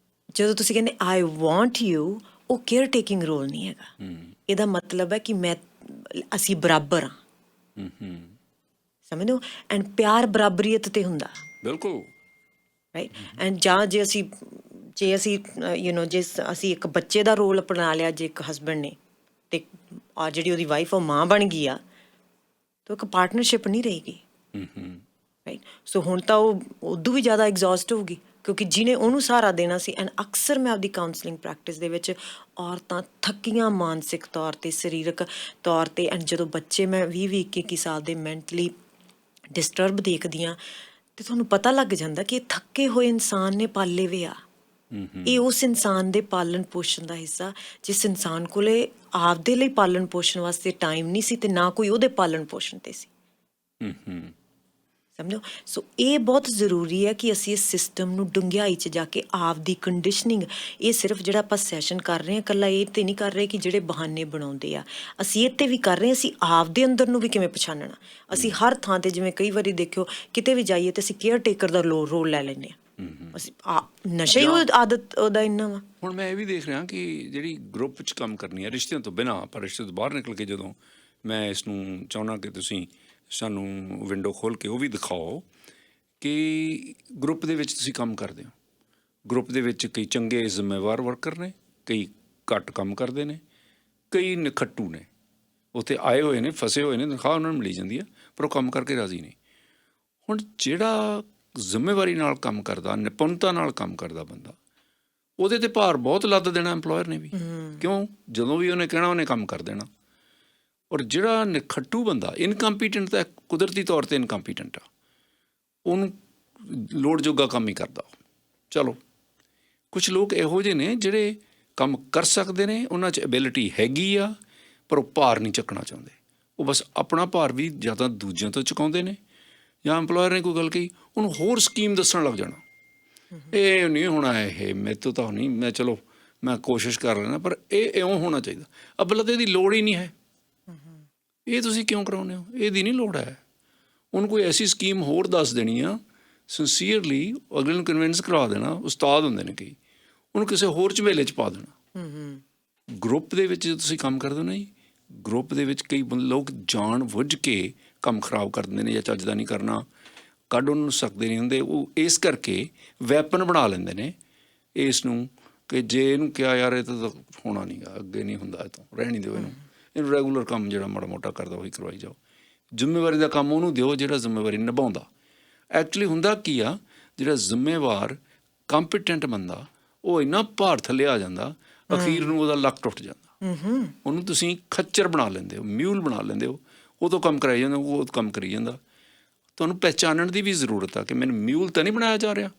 ਜਦੋਂ ਤੁਸੀਂ ਕਹਿੰਦੇ ਆਈ ਵਾਂਟ ਯੂ, ਉਹ ਕੇਅਰ ਟੇਕਿੰਗ ਰੋਲ ਨਹੀਂ ਹੈਗਾ। ਇਹਦਾ ਮਤਲਬ ਹੈ ਕਿ ਅਸੀਂ ਬਰਾਬਰ ਹਾਂ। ਸਮਝਦੇ ਹੋ? ਐਂਡ ਪਿਆਰ ਬਰਾਬਰੀਅਤ 'ਤੇ ਹੁੰਦਾ। ਬਿਲਕੁਲ ਰਾਈਟ। ਐਂਡ ਜੇ ਅਸੀਂ ਜੇ ਅਸੀਂ ਇੱਕ ਬੱਚੇ ਦਾ ਰੋਲ ਅਪਣਾ ਲਿਆ, ਜੇ ਇੱਕ ਹਸਬੈਂਡ ਨੇ ਅਤੇ ਜਿਹੜੀ ਉਹਦੀ ਵਾਈਫ ਉਹ ਮਾਂ ਬਣ ਗਈ ਆ, ਤਾਂ ਇੱਕ ਪਾਰਟਨਰਸ਼ਿਪ ਨਹੀਂ ਰਹੇਗੀ। ਰਾਈਟ। ਸੋ ਹੁਣ ਤਾਂ ਉਹ ਉਦੋਂ ਵੀ ਜ਼ਿਆਦਾ ਐਗਜ਼ੌਸਟ ਹੋਊਗੀ, ਕਿਉਂਕਿ ਜਿਹਨੇ ਉਹਨੂੰ ਸਹਾਰਾ ਦੇਣਾ ਸੀ। ਐਂਡ ਅਕਸਰ ਮੈਂ ਆਪਦੀ ਕਾਉਂਸਲਿੰਗ ਪ੍ਰੈਕਟਿਸ ਦੇ ਵਿੱਚ ਔਰਤਾਂ ਥੱਕੀਆਂ ਮਾਨਸਿਕ ਤੌਰ 'ਤੇ, ਸਰੀਰਕ ਤੌਰ 'ਤੇ। ਐਂਡ ਜਦੋਂ ਬੱਚੇ ਮੈਂ 20-21 ਸਾਲ ਦੇ ਮੈਂਟਲੀ ਡਿਸਟਰਬ ਦੇਖਦੀ ਹਾਂ, ਅਤੇ ਤੁਹਾਨੂੰ ਪਤਾ ਲੱਗ ਜਾਂਦਾ ਕਿ ਇਹ ਥੱਕੇ ਹੋਏ ਇਨਸਾਨ ਨੇ ਪਾਲੇ ਵੇ ਆ। ਇਹ ਉਸ ਇਨਸਾਨ ਦੇ ਪਾਲਣ ਪੋਸ਼ਣ ਦਾ ਹਿੱਸਾ, ਜਿਸ ਇਨਸਾਨ ਕੋਲ ਆਪਦੇ ਲਈ ਪਾਲਣ ਪੋਸ਼ਣ ਵਾਸਤੇ ਟਾਈਮ ਨਹੀਂ ਸੀ, ਅਤੇ ਨਾ ਕੋਈ ਉਹਦੇ ਪਾਲਣ ਪੋਸ਼ਣ 'ਤੇ ਸੀ। ਸਮਝੋ? ਸੋ ਇਹ ਬਹੁਤ ਜ਼ਰੂਰੀ ਹੈ ਕਿ ਅਸੀਂ ਇਸ ਸਿਸਟਮ ਨੂੰ ਡੂੰਘਾਈ 'ਚ ਜਾ ਕੇ ਆਪਦੀ ਕੰਡੀਸ਼ਨਿੰਗ, ਇਹ ਸਿਰਫ ਜਿਹੜਾ ਆਪਾਂ ਸੈਸ਼ਨ ਕਰ ਰਹੇ ਹਾਂ ਇਕੱਲਾ ਇਹ 'ਤੇ ਨਹੀਂ ਕਰ ਰਹੇ ਕਿ ਜਿਹੜੇ ਬਹਾਨੇ ਬਣਾਉਂਦੇ ਆ, ਅਸੀਂ ਇਹ 'ਤੇ ਵੀ ਕਰ ਰਹੇ ਹਾਂ। ਅਸੀਂ ਆਪਦੇ ਅੰਦਰ ਨੂੰ ਵੀ ਕਿਵੇਂ ਪਛਾਣਨਾ। ਅਸੀਂ ਹਰ ਥਾਂ 'ਤੇ, ਜਿਵੇਂ ਕਈ ਵਾਰੀ ਦੇਖਿਓ ਕਿਤੇ ਵੀ ਜਾਈਏ ਤਾਂ ਅਸੀਂ ਕੇਅਰ ਟੇਕਰ ਦਾ ਰੋਲ ਲੈ ਲੈਂਦੇ ਹਾਂ। ਅਸੀਂ ਨਸ਼ਾ ਹੀ ਉਹ ਆਦਤ ਉਹਦਾ ਇੰਨਾ ਵਾ। ਹੁਣ ਮੈਂ ਇਹ ਵੀ ਦੇਖ ਰਿਹਾ ਕਿ ਜਿਹੜੀ ਗਰੁੱਪ 'ਚ ਕੰਮ ਕਰਨੀ ਹੈ, ਰਿਸ਼ਤਿਆਂ ਤੋਂ ਬਿਨਾਂ, ਪਰ ਰਿਸ਼ਤੇ ਤੋਂ ਬਾਹਰ ਨਿਕਲ ਕੇ, ਜਦੋਂ ਮੈਂ ਇਸ ਨੂੰ ਚਾਹੁੰਦਾ ਕਿ ਤੁਸੀਂ ਸਾਨੂੰ ਵਿੰਡੋ ਖੋਲ੍ਹ ਕੇ ਉਹ ਵੀ ਦਿਖਾਓ ਕਿ ਗਰੁੱਪ ਦੇ ਵਿੱਚ ਤੁਸੀਂ ਕੰਮ ਕਰਦੇ ਹੋ। ਗਰੁੱਪ ਦੇ ਵਿੱਚ ਕਈ ਚੰਗੇ ਜ਼ਿੰਮੇਵਾਰ ਵਰਕਰ ਨੇ, ਕਈ ਘੱਟ ਕੰਮ ਕਰਦੇ ਨੇ, ਕਈ ਨਿਖੱਟੂ ਨੇ, ਉੱਥੇ ਆਏ ਹੋਏ ਨੇ, ਫਸੇ ਹੋਏ ਨੇ, ਤਨਖਾਹ ਉਹਨਾਂ ਨੂੰ ਮਿਲੀ ਜਾਂਦੀ ਆ, ਪਰ ਉਹ ਕੰਮ ਕਰਕੇ ਰਾਜ਼ੀ ਨਹੀਂ। ਹੁਣ ਜਿਹੜਾ ਜ਼ਿੰਮੇਵਾਰੀ ਨਾਲ ਕੰਮ ਕਰਦਾ, ਨਿਪੁੰਨਤਾ ਨਾਲ ਕੰਮ ਕਰਦਾ ਬੰਦਾ, ਉਹਦੇ 'ਤੇ ਭਾਰ ਬਹੁਤ ਲੱਦ ਦੇਣਾ ਇੰਪਲੋਇਰ ਨੇ ਵੀ। ਕਿਉਂ? ਜਦੋਂ ਵੀ ਉਹਨੇ ਕਹਿਣਾ ਉਹਨੇ ਕੰਮ ਕਰ ਦੇਣਾ। ਔਰ ਜਿਹੜਾ ਨਿਖੱਟੂ ਬੰਦਾ, ਇਨਕੰਪੀਟੈਂਟ, ਤਾਂ ਕੁਦਰਤੀ ਤੌਰ 'ਤੇ ਇਨਕੰਪੀਟੈਂਟ ਆ, ਉਹਨੂੰ ਲੋੜ ਜੋਗਾ ਕੰਮ ਹੀ ਕਰਦਾ। ਚਲੋ, ਕੁਛ ਲੋਕ ਇਹੋ ਜਿਹੇ ਨੇ ਜਿਹੜੇ ਕੰਮ ਕਰ ਸਕਦੇ ਨੇ, ਉਹਨਾਂ 'ਚ ਐਬਿਲਿਟੀ ਹੈਗੀ ਆ, ਪਰ ਉਹ ਭਾਰ ਨਹੀਂ ਚੱਕਣਾ ਚਾਹੁੰਦੇ। ਉਹ ਬਸ ਆਪਣਾ ਭਾਰ ਵੀ ਜਾਂ ਤਾਂ ਦੂਜਿਆਂ ਤੋਂ ਚੁਕਾਉਂਦੇ ਨੇ, ਜਾਂ ਇੰਪਲੋਇਰ ਨੇ ਕੋਈ ਗੱਲ ਕਹੀ ਉਹਨੂੰ ਹੋਰ ਸਕੀਮ ਦੱਸਣ ਲੱਗ ਜਾਣਾ। ਇਹ ਨਹੀਂ ਹੋਣਾ, ਇਹ ਮੇਰੇ ਤੋਂ ਤਾਂ ਨਹੀਂ, ਮੈਂ ਕੋਸ਼ਿਸ਼ ਕਰ ਲੈਣਾ, ਪਰ ਇਹ ਇਉਂ ਹੋਣਾ ਚਾਹੀਦਾ। ਅੱਬਲ ਤਾਂ ਇਹਦੀ ਲੋੜ ਹੀ ਨਹੀਂ ਹੈ, ਇਹ ਤੁਸੀਂ ਕਿਉਂ ਕਰਾਉਂਦੇ ਹੋ? ਇਹਦੀ ਨਹੀਂ ਲੋੜ ਹੈ। ਉਹਨੂੰ ਕੋਈ ਐਸੀ ਸਕੀਮ ਹੋਰ ਦੱਸ ਦੇਣੀ ਆ, ਸਿੰਸੀਅਰਲੀ ਅਗਲੇ ਨੂੰ ਕਨਵਿੰਸ ਕਰਵਾ ਦੇਣਾ। ਉਸਤਾਦ ਹੁੰਦੇ ਨੇ ਕਈ, ਉਹਨੂੰ ਕਿਸੇ ਹੋਰ ਝਮੇਲੇ 'ਚ ਪਾ ਦੇਣਾ। ਗਰੁੱਪ ਦੇ ਵਿੱਚ ਜਦੋਂ ਤੁਸੀਂ ਕੰਮ ਕਰਦੇ ਹੋ ਨਾ ਜੀ, ਗਰੁੱਪ ਦੇ ਵਿੱਚ ਕਈ ਲੋਕ ਜਾਣ ਬੁੱਝ ਕੇ ਕੰਮ ਖਰਾਬ ਕਰ ਦਿੰਦੇ ਨੇ, ਜਾਂ ਚੱਜ ਦਾ ਨਹੀਂ ਕਰਨਾ, ਕੱਢ ਉਹਨੂੰ ਸਕਦੇ ਨਹੀਂ ਹੁੰਦੇ। ਉਹ ਇਸ ਕਰਕੇ ਵੈਪਨ ਬਣਾ ਲੈਂਦੇ ਨੇ ਇਸ ਨੂੰ, ਕਿ ਜੇ ਇਹਨੂੰ ਕਿਹਾ ਯਾਰ ਇਹ ਤਾਂ ਹੋਣਾ ਨਹੀਂ ਗਾ, ਅੱਗੇ ਨਹੀਂ ਹੁੰਦਾ, ਇਹ ਤੋਂ ਰਹਿ ਨਹੀਂ ਦਿਓ, ਇਹਨੂੰ ਰੈਗੂਲਰ ਕੰਮ ਜਿਹੜਾ ਮਾੜਾ ਮੋਟਾ ਕਰਦਾ ਉਹੀ ਕਰਵਾਈ ਜਾਓ। ਜ਼ਿੰਮੇਵਾਰੀ ਦਾ ਕੰਮ ਉਹਨੂੰ ਦਿਓ ਜਿਹੜਾ ਜ਼ਿੰਮੇਵਾਰੀ ਨਿਭਾਉਂਦਾ। ਐਕਚੁਅਲੀ ਹੁੰਦਾ ਕੀ ਆ, ਜਿਹੜਾ ਜ਼ਿੰਮੇਵਾਰ ਕੰਪੀਟੈਂਟ ਬੰਦਾ, ਉਹ ਇੰਨਾ ਭਾਰ ਥੱਲੇ ਆ ਜਾਂਦਾ, ਅਖੀਰ ਨੂੰ ਉਹਦਾ ਲੱਕ ਟੁੱਟ ਜਾਂਦਾ। ਉਹਨੂੰ ਤੁਸੀਂ ਖੱਚਰ ਬਣਾ ਲੈਂਦੇ ਹੋ, ਮਿਊਲ ਬਣਾ ਲੈਂਦੇ ਹੋ, ਉਹ ਤੋਂ ਕੰਮ ਕਰਾਈ ਜਾਂਦਾ, ਉਹ ਕੰਮ ਕਰੀ ਜਾਂਦਾ। ਤੁਹਾਨੂੰ ਪਹਿਚਾਣਨ ਦੀ ਵੀ ਜ਼ਰੂਰਤ ਆ ਕਿ ਮੈਨੂੰ ਮਿਊਲ ਤਾਂ ਨਹੀਂ ਬਣਾਇਆ ਜਾ ਰਿਹਾ,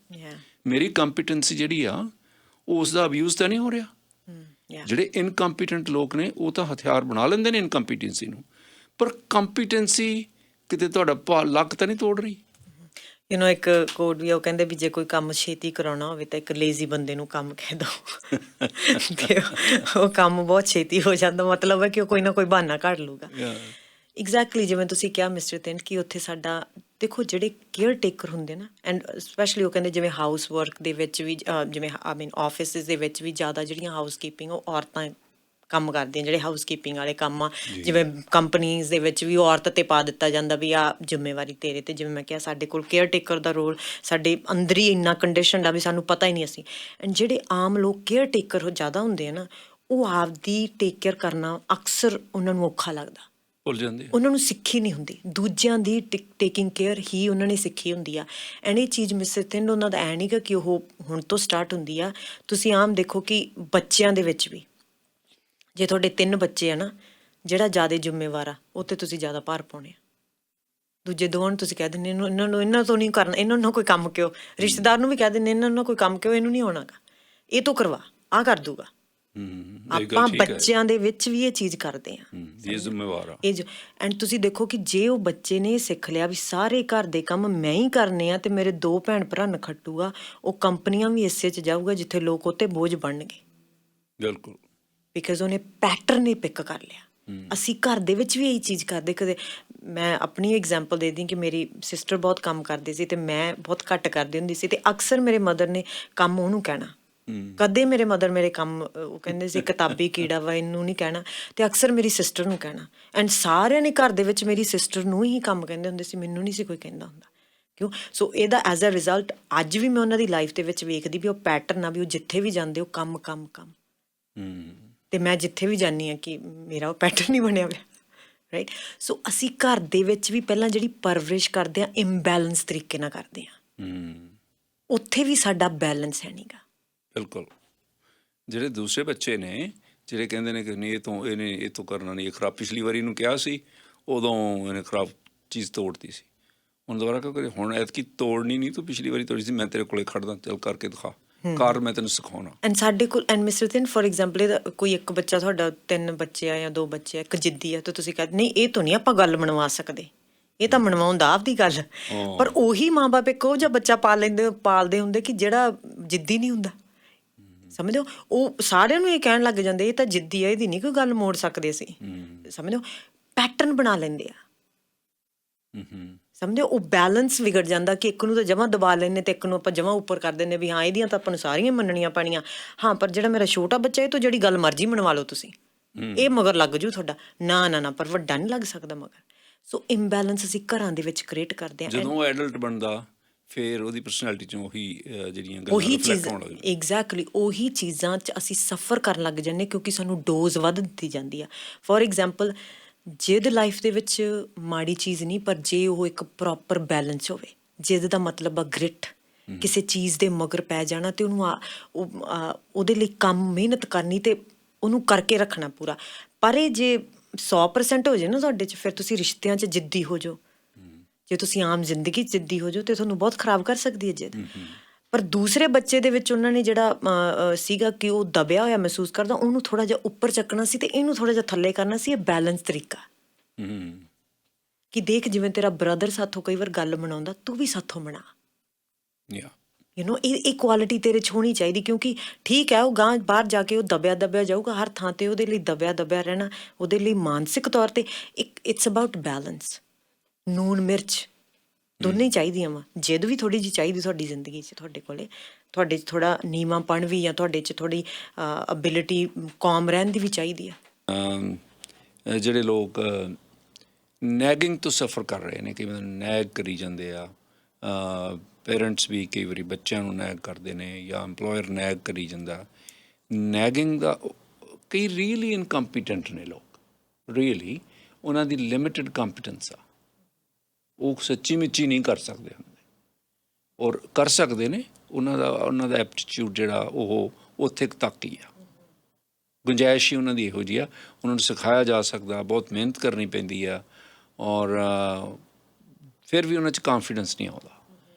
ਮੇਰੀ ਕੰਪੀਟੈਂਸੀ ਜਿਹੜੀ ਆ ਉਸ ਦਾ ਅਬਿਊਜ਼ ਤਾਂ ਨਹੀਂ ਹੋ ਰਿਹਾ। ਜਿਹੜੇ ਇਨਕੰਪੀਟੈਂਟ ਲੋਕ ਨੇ ਉਹ ਤਾਂ ਹਥਿਆਰ ਬਣਾ ਲੈਂਦੇ ਨੇ ਇਨਕੰਪੀਟੈਂਸੀ ਨੂੰ, ਪਰ ਕੰਪੀਟੈਂਸੀ ਕਿਤੇ ਤੁਹਾਡਾ ਲੱਕ ਤਾਂ ਨਹੀਂ ਤੋੜ ਰਹੀ। ਇੱਕ ਕੋਡ ਵੀ ਆ, ਉਹ ਕਹਿੰਦੇ ਵੀ ਜੇ ਕੋਈ ਕੰਮ ਛੇਤੀ ਕਰਾਉਣਾ ਹੋਵੇ ਤਾਂ ਇੱਕ ਲੇਜ਼ੀ ਬੰਦੇ ਨੂੰ ਕੰਮ ਕਹਿ ਦਿਓ ਤੇ ਉਹ ਕੰਮ ਬਹੁਤ ਛੇਤੀ ਹੋ ਜਾਂਦਾ। ਮਤਲਬ ਹੈ ਕਿ ਉਹ ਕੋਈ ਨਾ ਕੋਈ ਬਹਾਨਾ ਕੱਢ ਲੂਗਾ। ਐਗਜ਼ੈਕਟਲੀ ਜਿਵੇਂ ਤੁਸੀਂ ਕਿਹਾ ਮਿਸਟਰ ਤਿੰਨ ਕਿ ਉੱਥੇ ਸਾਡਾ ਦੇਖੋ ਜਿਹੜੇ ਕੇਅਰ ਟੇਕਰ ਹੁੰਦੇ ਨਾ, ਐਂਡ ਸਪੈਸ਼ਲੀ ਉਹ ਕਹਿੰਦੇ ਜਿਵੇਂ ਹਾਊਸ ਵਰਕ ਦੇ ਵਿੱਚ ਵੀ ਜਿਵੇਂ ਆਫਿਸਿਸ ਦੇ ਵਿੱਚ ਵੀ ਜ਼ਿਆਦਾ ਜਿਹੜੀਆਂ ਹਾਊਸ ਕੀਪਿੰਗ ਉਹ ਔਰਤਾਂ ਕੰਮ ਕਰਦੀਆਂ, ਜਿਹੜੇ ਹਾਊਸ ਕੀਪਿੰਗ ਵਾਲੇ ਕੰਮ ਆ। ਜਿਵੇਂ ਕੰਪਨੀਜ਼ ਦੇ ਵਿੱਚ ਵੀ ਉਹ ਔਰਤ 'ਤੇ ਪਾ ਦਿੱਤਾ ਜਾਂਦਾ ਵੀ ਆਹ ਜ਼ਿੰਮੇਵਾਰੀ ਤੇਰੇ 'ਤੇ। ਜਿਵੇਂ ਮੈਂ ਕਿਹਾ ਸਾਡੇ ਕੋਲ ਕੇਅਰ ਟੇਕਰ ਦਾ ਰੋਲ ਸਾਡੇ ਅੰਦਰ ਹੀ ਇੰਨਾ ਕੰਡੀਸ਼ਨਡ ਆ ਵੀ ਸਾਨੂੰ ਪਤਾ ਹੀ ਨਹੀਂ ਅਸੀਂ। ਐਂਡ ਜਿਹੜੇ ਆਮ ਲੋਕ ਕੇਅਰ ਟੇਕਰ ਜ਼ਿਆਦਾ ਹੁੰਦੇ ਆ ਨਾ, ਉਹ ਆਪਦੀ ਟੇਕ ਕੇਅਰ ਕਰਨਾ ਅਕਸਰ ਉਹਨਾਂ ਨੂੰ ਔਖਾ ਲੱਗਦਾ, ਭੁੱਲ ਜਾਂਦੇ ਆ। ਉਹਨਾਂ ਨੂੰ ਸਿੱਖੀ ਨਹੀਂ ਹੁੰਦੀ, ਦੂਜਿਆਂ ਦੀ ਟੇਕਿੰਗ ਕੇਅਰ ਹੀ ਉਹਨਾਂ ਨੇ ਸਿੱਖੀ ਹੁੰਦੀ ਆ। ਐਂਡ ਇਹ ਚੀਜ਼ ਮਿਸਟਰ ਤਿੰਨ ਉਹਨਾਂ ਦਾ ਐ ਨਹੀਂ ਗਾ ਕਿ ਉਹ ਹੁਣ ਤੋਂ ਸਟਾਰਟ ਹੁੰਦੀ ਆ। ਤੁਸੀਂ ਆਮ ਦੇਖੋ ਕਿ ਬੱਚਿਆਂ ਦੇ ਵਿੱਚ ਵੀ ਜੇ ਤੁਹਾਡੇ 3 ਬੱਚੇ ਆ ਨਾ, ਜਿਹੜਾ ਜ਼ਿਆਦਾ ਜ਼ਿੰਮੇਵਾਰ ਆ ਉਹ 'ਤੇ ਤੁਸੀਂ ਜ਼ਿਆਦਾ ਭਾਰ ਪਾਉਣੇ ਆ। ਦੂਜੇ ਦੋਵਾਂ ਨੂੰ ਤੁਸੀਂ ਕਹਿ ਦਿੰਦੇ ਇਹਨਾਂ ਤੋਂ ਨਹੀਂ ਕਰਨਾ, ਇਹਨਾਂ ਨੂੰ ਕੋਈ ਕੰਮ ਕਿਉਂ। ਰਿਸ਼ਤੇਦਾਰ ਨੂੰ ਵੀ ਕਹਿ ਦਿੰਦੇ ਇਹਨਾਂ ਨੂੰ ਕੋਈ ਕੰਮ ਕਿਉਂ, ਇਹਨੂੰ ਨਹੀਂ ਆਉਣਾਗਾ, ਇਹ ਤੋਂ ਕਰਵਾ, ਆਹ ਕਰ ਦੂਗਾ। ਆਪਾਂ ਬੱਚਿਆਂ ਦੇ ਵਿੱਚ ਵੀ ਇਹ ਚੀਜ਼ ਕਰਦੇ ਹਾਂ, ਇਹ ਜ਼ਿੰਮੇਵਾਰ ਆ ਇਹ। ਐਂਡ ਤੁਸੀਂ ਦੇਖੋ ਕਿ ਜੇ ਉਹ ਬੱਚੇ ਨੇ ਸਿੱਖ ਲਿਆ ਵੀ ਸਾਰੇ ਘਰ ਦੇ ਕੰਮ ਮੈਂ ਹੀ ਕਰਨੇ ਆ ਤੇ ਮੇਰੇ 2 ਭੈਣ ਭਰਾ ਨਖੱਟੂਗਾ, ਉਹ ਕੰਪਨੀਆਂ ਵੀ ਇਸੇ 'ਚ ਜਾਊਗਾ ਜਿੱਥੇ ਲੋਕ ਉਹ 'ਤੇ ਬੋਝ ਬਣਨਗੇ। ਬਿਲਕੁਲ, ਬਿਕਾਜ਼ ਉਹਨੇ ਪੈਟਰਨ ਹੀ ਪਿਕ ਕਰ ਲਿਆ। ਅਸੀਂ ਘਰ ਦੇ ਵਿੱਚ ਵੀ ਇਹੀ ਚੀਜ਼ ਕਰਦੇ। ਕਦੇ ਮੈਂ ਆਪਣੀ ਐਗਜ਼ਾਮਪਲ ਦੇ ਦਿੰਦੀ ਕਿ ਮੇਰੀ ਸਿਸਟਰ ਬਹੁਤ ਕੰਮ ਕਰਦੀ ਸੀ ਤੇ ਮੈਂ ਬਹੁਤ ਘੱਟ ਕਰਦੀ ਹੁੰਦੀ ਸੀ, ਤੇ ਅਕਸਰ ਮੇਰੇ ਮਦਰ ਨੇ ਕੰਮ ਉਹਨੂੰ ਕਹਿਣਾ। ਕਦੇ ਮੇਰੇ ਮਦਰ ਮੇਰੇ ਕੰਮ ਉਹ ਕਹਿੰਦੇ ਸੀ ਕਿਤਾਬੀ ਕੀੜਾ ਵਾ, ਇਹਨੂੰ ਨਹੀਂ ਕਹਿਣਾ, ਤੇ ਅਕਸਰ ਮੇਰੀ ਸਿਸਟਰ ਨੂੰ ਕਹਿਣਾ। ਐਂਡ ਸਾਰਿਆਂ ਨੇ ਘਰ ਦੇ ਵਿੱਚ ਮੇਰੀ ਸਿਸਟਰ ਨੂੰ ਹੀ ਕੰਮ ਕਹਿੰਦੇ ਹੁੰਦੇ ਸੀ, ਮੈਨੂੰ ਨਹੀਂ ਸੀ ਕੋਈ ਕਹਿੰਦਾ ਹੁੰਦਾ। ਕਿਉਂ? ਸੋ ਇਹਦਾ ਐਜ਼ ਅ ਰਿਜ਼ਲਟ ਅੱਜ ਵੀ ਮੈਂ ਉਹਨਾਂ ਦੀ ਲਾਈਫ ਦੇ ਵਿੱਚ ਵੇਖਦੀ ਵੀ ਉਹ ਪੈਟਰਨ ਆ, ਵੀ ਉਹ ਜਿੱਥੇ ਵੀ ਜਾਂਦੇ ਉਹ ਕੰਮ ਕੰਮ ਕੰਮ। ਤੇ ਮੈਂ ਜਿੱਥੇ ਵੀ ਜਾਂਦੀ ਹਾਂ ਕਿ ਮੇਰਾ ਉਹ ਪੈਟਰਨ ਹੀ ਬਣਿਆ ਹੋਇਆ, ਰਾਈਟ। ਸੋ ਅਸੀਂ ਘਰ ਦੇ ਵਿੱਚ ਵੀ ਪਹਿਲਾਂ ਜਿਹੜੀ ਪਰਵਰਿਸ਼ ਕਰਦੇ ਹਾਂ ਇੰਬੈਲੈਂਸ ਤਰੀਕੇ ਨਾਲ ਕਰਦੇ ਹਾਂ, ਉੱਥੇ ਵੀ ਸਾਡਾ ਬੈਲੈਂਸ ਹੈ ਨੀਗਾ। ਬਿਲਕੁਲ। ਜਿਹੜੇ ਦੂਸਰੇ ਬੱਚੇ ਨੇ ਜਿਹੜੇ ਕਹਿੰਦੇ ਨੇ ਕਿ ਨਹੀਂ ਇਹਨੇ ਇਹ ਤੋਂ ਕਰਨਾ ਨਹੀਂ, ਇਹ ਖਰਾਬ, ਪਿਛਲੀ ਵਾਰੀ ਇਹਨੂੰ ਕਿਹਾ ਸੀ ਉਦੋਂ ਇਹਨੇ ਖਰਾਬ ਚੀਜ਼ ਤੋੜਤੀ ਸੀ, ਹੁਣ ਦੁਬਾਰਾ ਕਿਉਂ ਕਰੇ, ਹੁਣ ਐਤਕੀ ਤੋੜਨੀ ਨਹੀਂ, ਤੂੰ ਪਿਛਲੀ ਵਾਰੀ ਤੋੜੀ ਸੀ, ਮੈਂ ਤੇਰੇ ਕੋਲੇ ਖੜਦਾ, ਚੱਲ ਕਰਕੇ ਦਿਖਾ, ਕਰ, ਮੈਂ ਤੈਨੂੰ ਸਿਖਾਉਣਾ। ਐਂਡ ਸਾਡੇ ਕੋਲ ਐਂਡ ਮਿਸਟਰ ਤਿੰਨ ਫੋਰ ਐਗਜ਼ਾਮਪਲ ਇਹਦਾ ਕੋਈ ਇੱਕ ਬੱਚਾ ਤੁਹਾਡਾ 3 ਬੱਚੇ ਆ ਜਾਂ 2 ਬੱਚੇ ਆ, ਇੱਕ ਜਿੱਦੀ ਆ, ਤਾਂ ਤੁਸੀਂ ਕਹਿੰਦੇ ਨਹੀਂ ਇਹ ਤੋਂ ਨਹੀਂ ਆਪਾਂ ਗੱਲ ਮਨਵਾ ਸਕਦੇ, ਇਹ ਤਾਂ ਮਨਵਾਉਂਦਾ ਆਪਦੀ ਗੱਲ। ਪਰ ਉਹੀ ਮਾਂ ਬਾਪ ਇੱਕ ਉਹ ਜਿਹਾ ਬੱਚਾ ਪਾਲਦੇ ਹੁੰਦੇ ਕਿ ਜਿਹੜਾ ਜਿੱਦੀ ਨਹੀਂ ਹੁੰਦਾ, ਸਮਝੋ। ਉਹ ਸਾਰਿਆਂ ਨੂੰ ਇਹ ਕਹਿਣ ਲੱਗ ਜਾਂਦੇ ਇਹ ਤਾਂ ਜਿੱਦੀ ਆ, ਇਹਦੀ ਨਹੀਂ ਕੋਈ ਗੱਲ ਮੋੜ ਸਕਦੇ ਅਸੀਂ, ਸਮਝੋ। ਪੈਟਰਨ ਬਣਾ ਲੈਂਦੇ ਆ, ਸਮਝੋ। ਉਹ ਬੈਲੈਂਸ ਵਿਗੜ ਜਾਂਦਾ ਕਿ ਇੱਕ ਨੂੰ ਤਾਂ ਜਮਾਂ ਦਬਾ ਲੈਂਦੇ ਤੇ ਇੱਕ ਨੂੰ ਆਪਾਂ ਜਮਾਂ ਉੱਪਰ ਕਰ ਦਿੰਦੇ ਵੀ ਹਾਂ ਇਹਦੀਆਂ ਤਾਂ ਆਪਾਂ ਨੂੰ ਸਾਰੀਆਂ ਮੰਨਣੀਆਂ ਪੈਣੀਆਂ। ਹਾਂ, ਪਰ ਜਿਹੜਾ ਮੇਰਾ ਛੋਟਾ ਬੱਚਾ ਇਹ ਤੋਂ ਜਿਹੜੀ ਗੱਲ ਮਰਜ਼ੀ ਮਨਵਾ ਲਓ ਤੁਸੀਂ, ਇਹ ਮਗਰ ਲੱਗ ਜੂ ਤੁਹਾਡਾ, ਨਾ ਨਾ ਨਾ, ਪਰ ਵੱਡਾ ਨਹੀਂ ਲੱਗ ਸਕਦਾ ਮਗਰ। ਸੋ ਇੰਬੈਲੈਂਸ ਅਸੀਂ ਘਰਾਂ ਦੇ ਵਿੱਚ ਕ੍ਰੀਏਟ ਕਰਦੇ ਹਾਂ। ਜਦੋਂ ਉਹ ਐਡਲਟ ਬਣਦਾ ਫਿਰ ਉਹਦੀ ਪਰਸਨੈਲਿਟੀ 'ਚ ਉਹੀ ਜਿਹੜੀਆਂ ਗੱਲਾਂ ਉਹੀ ਰਿਫਲੈਕਟ ਚੀਜ਼ ਹੋਣ ਲੱਗ ਜਾਂਦੀਆਂ। ਐਗਜ਼ੈਕਟਲੀ ਉਹੀ ਚੀਜ਼ਾਂ 'ਚ ਅਸੀਂ ਸਫਰ ਕਰਨ ਲੱਗ ਜਾਂਦੇ ਕਿਉਂਕਿ ਸਾਨੂੰ ਡੋਜ਼ ਵੱਧ ਦਿੱਤੀ ਜਾਂਦੀ ਆ। ਫੋਰ ਐਗਜ਼ਾਮਪਲ ਜਿੱਦ ਲਾਈਫ ਦੇ ਵਿੱਚ ਮਾੜੀ ਚੀਜ਼ ਨਹੀਂ, ਪਰ ਜੇ ਉਹ ਇੱਕ ਪ੍ਰੋਪਰ ਬੈਲੈਂਸ ਹੋਵੇ। ਜਿੱਦ ਦਾ ਮਤਲਬ ਆ ਗ੍ਰਿਟ, ਕਿਸੇ ਚੀਜ਼ ਦੇ ਮਗਰ ਪੈ ਜਾਣਾ ਤੇ ਉਹਨੂੰ ਉਹਦੇ ਲਈ ਕੰਮ ਮਿਹਨਤ ਕਰਨੀ ਤੇ ਉਹਨੂੰ ਕਰਕੇ ਰੱਖਣਾ ਪੂਰਾ। ਪਰ ਇਹ ਜੇ 100% ਹੋ ਜਾਏ ਨਾ ਤੁਹਾਡੇ 'ਚ, ਫਿਰ ਤੁਸੀਂ ਰਿਸ਼ਤਿਆਂ 'ਚ ਜਿੱਦੀ ਹੋ ਜਾਓ। ਜੇ ਤੁਸੀਂ ਆਮ ਜ਼ਿੰਦਗੀ 'ਚ ਜਿੱਦੀ ਹੋ ਜਾਓ ਤੇ ਤੁਹਾਨੂੰ ਬਹੁਤ ਖਰਾਬ ਕਰ ਸਕਦੀ ਹੈ ਜਿੱਦ। ਪਰ ਦੂਸਰੇ ਬੱਚੇ ਦੇ ਵਿੱਚ ਉਹਨਾਂ ਨੇ ਜਿਹੜਾ ਸੀਗਾ ਕਿ ਉਹ ਦਬਿਆ ਹੋਇਆ ਮਹਿਸੂਸ ਕਰਦਾ, ਉਹਨੂੰ ਥੋੜ੍ਹਾ ਜਿਹਾ ਉੱਪਰ ਚੱਕਣਾ ਸੀ ਤੇ ਇਹਨੂੰ ਥੋੜ੍ਹਾ ਜਿਹਾ ਥੱਲੇ ਕਰਨਾ ਸੀ। ਇਹ ਬੈਲੈਂਸ ਤਰੀਕਾ ਕਿ ਦੇਖ ਜਿਵੇਂ ਤੇਰਾ ਬ੍ਰਦਰ ਸਾਥੋਂ ਕਈ ਵਾਰ ਗੱਲ ਮਨਾਉਂਦਾ, ਤੂੰ ਵੀ ਸਾਥੋਂ ਮਨਾ। ਇਹ ਕੁਆਲਿਟੀ ਤੇਰੇ 'ਚ ਹੋਣੀ ਚਾਹੀਦੀ, ਕਿਉਂਕਿ ਠੀਕ ਹੈ ਉਹ ਗਾਂ ਬਾਹਰ ਜਾ ਕੇ ਉਹ ਦਬਿਆ ਜਾਊਗਾ ਹਰ ਥਾਂ 'ਤੇ, ਉਹਦੇ ਲਈ ਦਬਿਆ ਰਹਿਣਾ, ਉਹਦੇ ਲਈ ਮਾਨਸਿਕ ਤੌਰ 'ਤੇ ਇਟਸ ਅਬਾਊਟ ਬੈਲੈਂਸ। ਨੂਣ ਮਿਰਚ ਦੋਨੇ ਹੀ ਚਾਹੀਦੀਆਂ ਵਾ। ਜਿੱਦ ਵੀ ਥੋੜ੍ਹੀ ਜਿਹੀ ਚਾਹੀਦੀ ਤੁਹਾਡੀ ਜ਼ਿੰਦਗੀ 'ਚ, ਤੁਹਾਡੇ 'ਚ ਥੋੜ੍ਹਾ ਨੀਵਾਂਪਣ ਵੀ, ਜਾਂ ਤੁਹਾਡੇ 'ਚ ਥੋੜ੍ਹੀ ਅਬਿਲਿਟੀ ਕਾਮ ਰਹਿਣ ਦੀ ਵੀ ਚਾਹੀਦੀ ਆ। ਜਿਹੜੇ ਲੋਕ ਨੈਗਿੰਗ ਤੋਂ ਸਫਰ ਕਰ ਰਹੇ ਨੇ, ਕਈ ਵਾਰ ਨੈਗ ਕਰੀ ਜਾਂਦੇ ਆ, ਪੇਰੈਂਟਸ ਵੀ ਕਈ ਵਾਰੀ ਬੱਚਿਆਂ ਨੂੰ ਨੈਗ ਕਰਦੇ ਨੇ ਜਾਂ ਇੰਪਲੋਇਰ ਨੈਗ ਕਰੀ ਜਾਂਦਾ। ਨੈਗਿੰਗ ਦਾ ਕਈ ਰੀਅਲੀ ਇਨਕੰਪੀਟੈਂਟ ਨੇ ਲੋਕ, ਰੀਅਲੀ ਉਹਨਾਂ ਦੀ ਲਿਮਿਟਿਡ ਕੰਪੀਟੈਂਸ ਆ, ਉਹ ਸੱਚੀ ਮੁੱਚੀ ਨਹੀਂ ਕਰ ਸਕਦੇ ਹੁੰਦੇ, ਔਰ ਕਰ ਸਕਦੇ ਨੇ। ਉਹਨਾਂ ਦਾ ਐਪਟੀਚਿਊਡ ਜਿਹੜਾ ਉਹ ਉੱਥੇ ਤੱਕ ਹੀ ਆ, ਗੁੰਜਾਇਸ਼ ਹੀ ਉਹਨਾਂ ਦੀ ਇਹੋ ਜਿਹੀ ਆ। ਉਹਨਾਂ ਨੂੰ ਸਿਖਾਇਆ ਜਾ ਸਕਦਾ, ਬਹੁਤ ਮਿਹਨਤ ਕਰਨੀ ਪੈਂਦੀ ਆ, ਔਰ ਫਿਰ ਵੀ ਉਹਨਾਂ 'ਚ ਕਾਨਫੀਡੈਂਸ ਨਹੀਂ ਆਉਂਦਾ।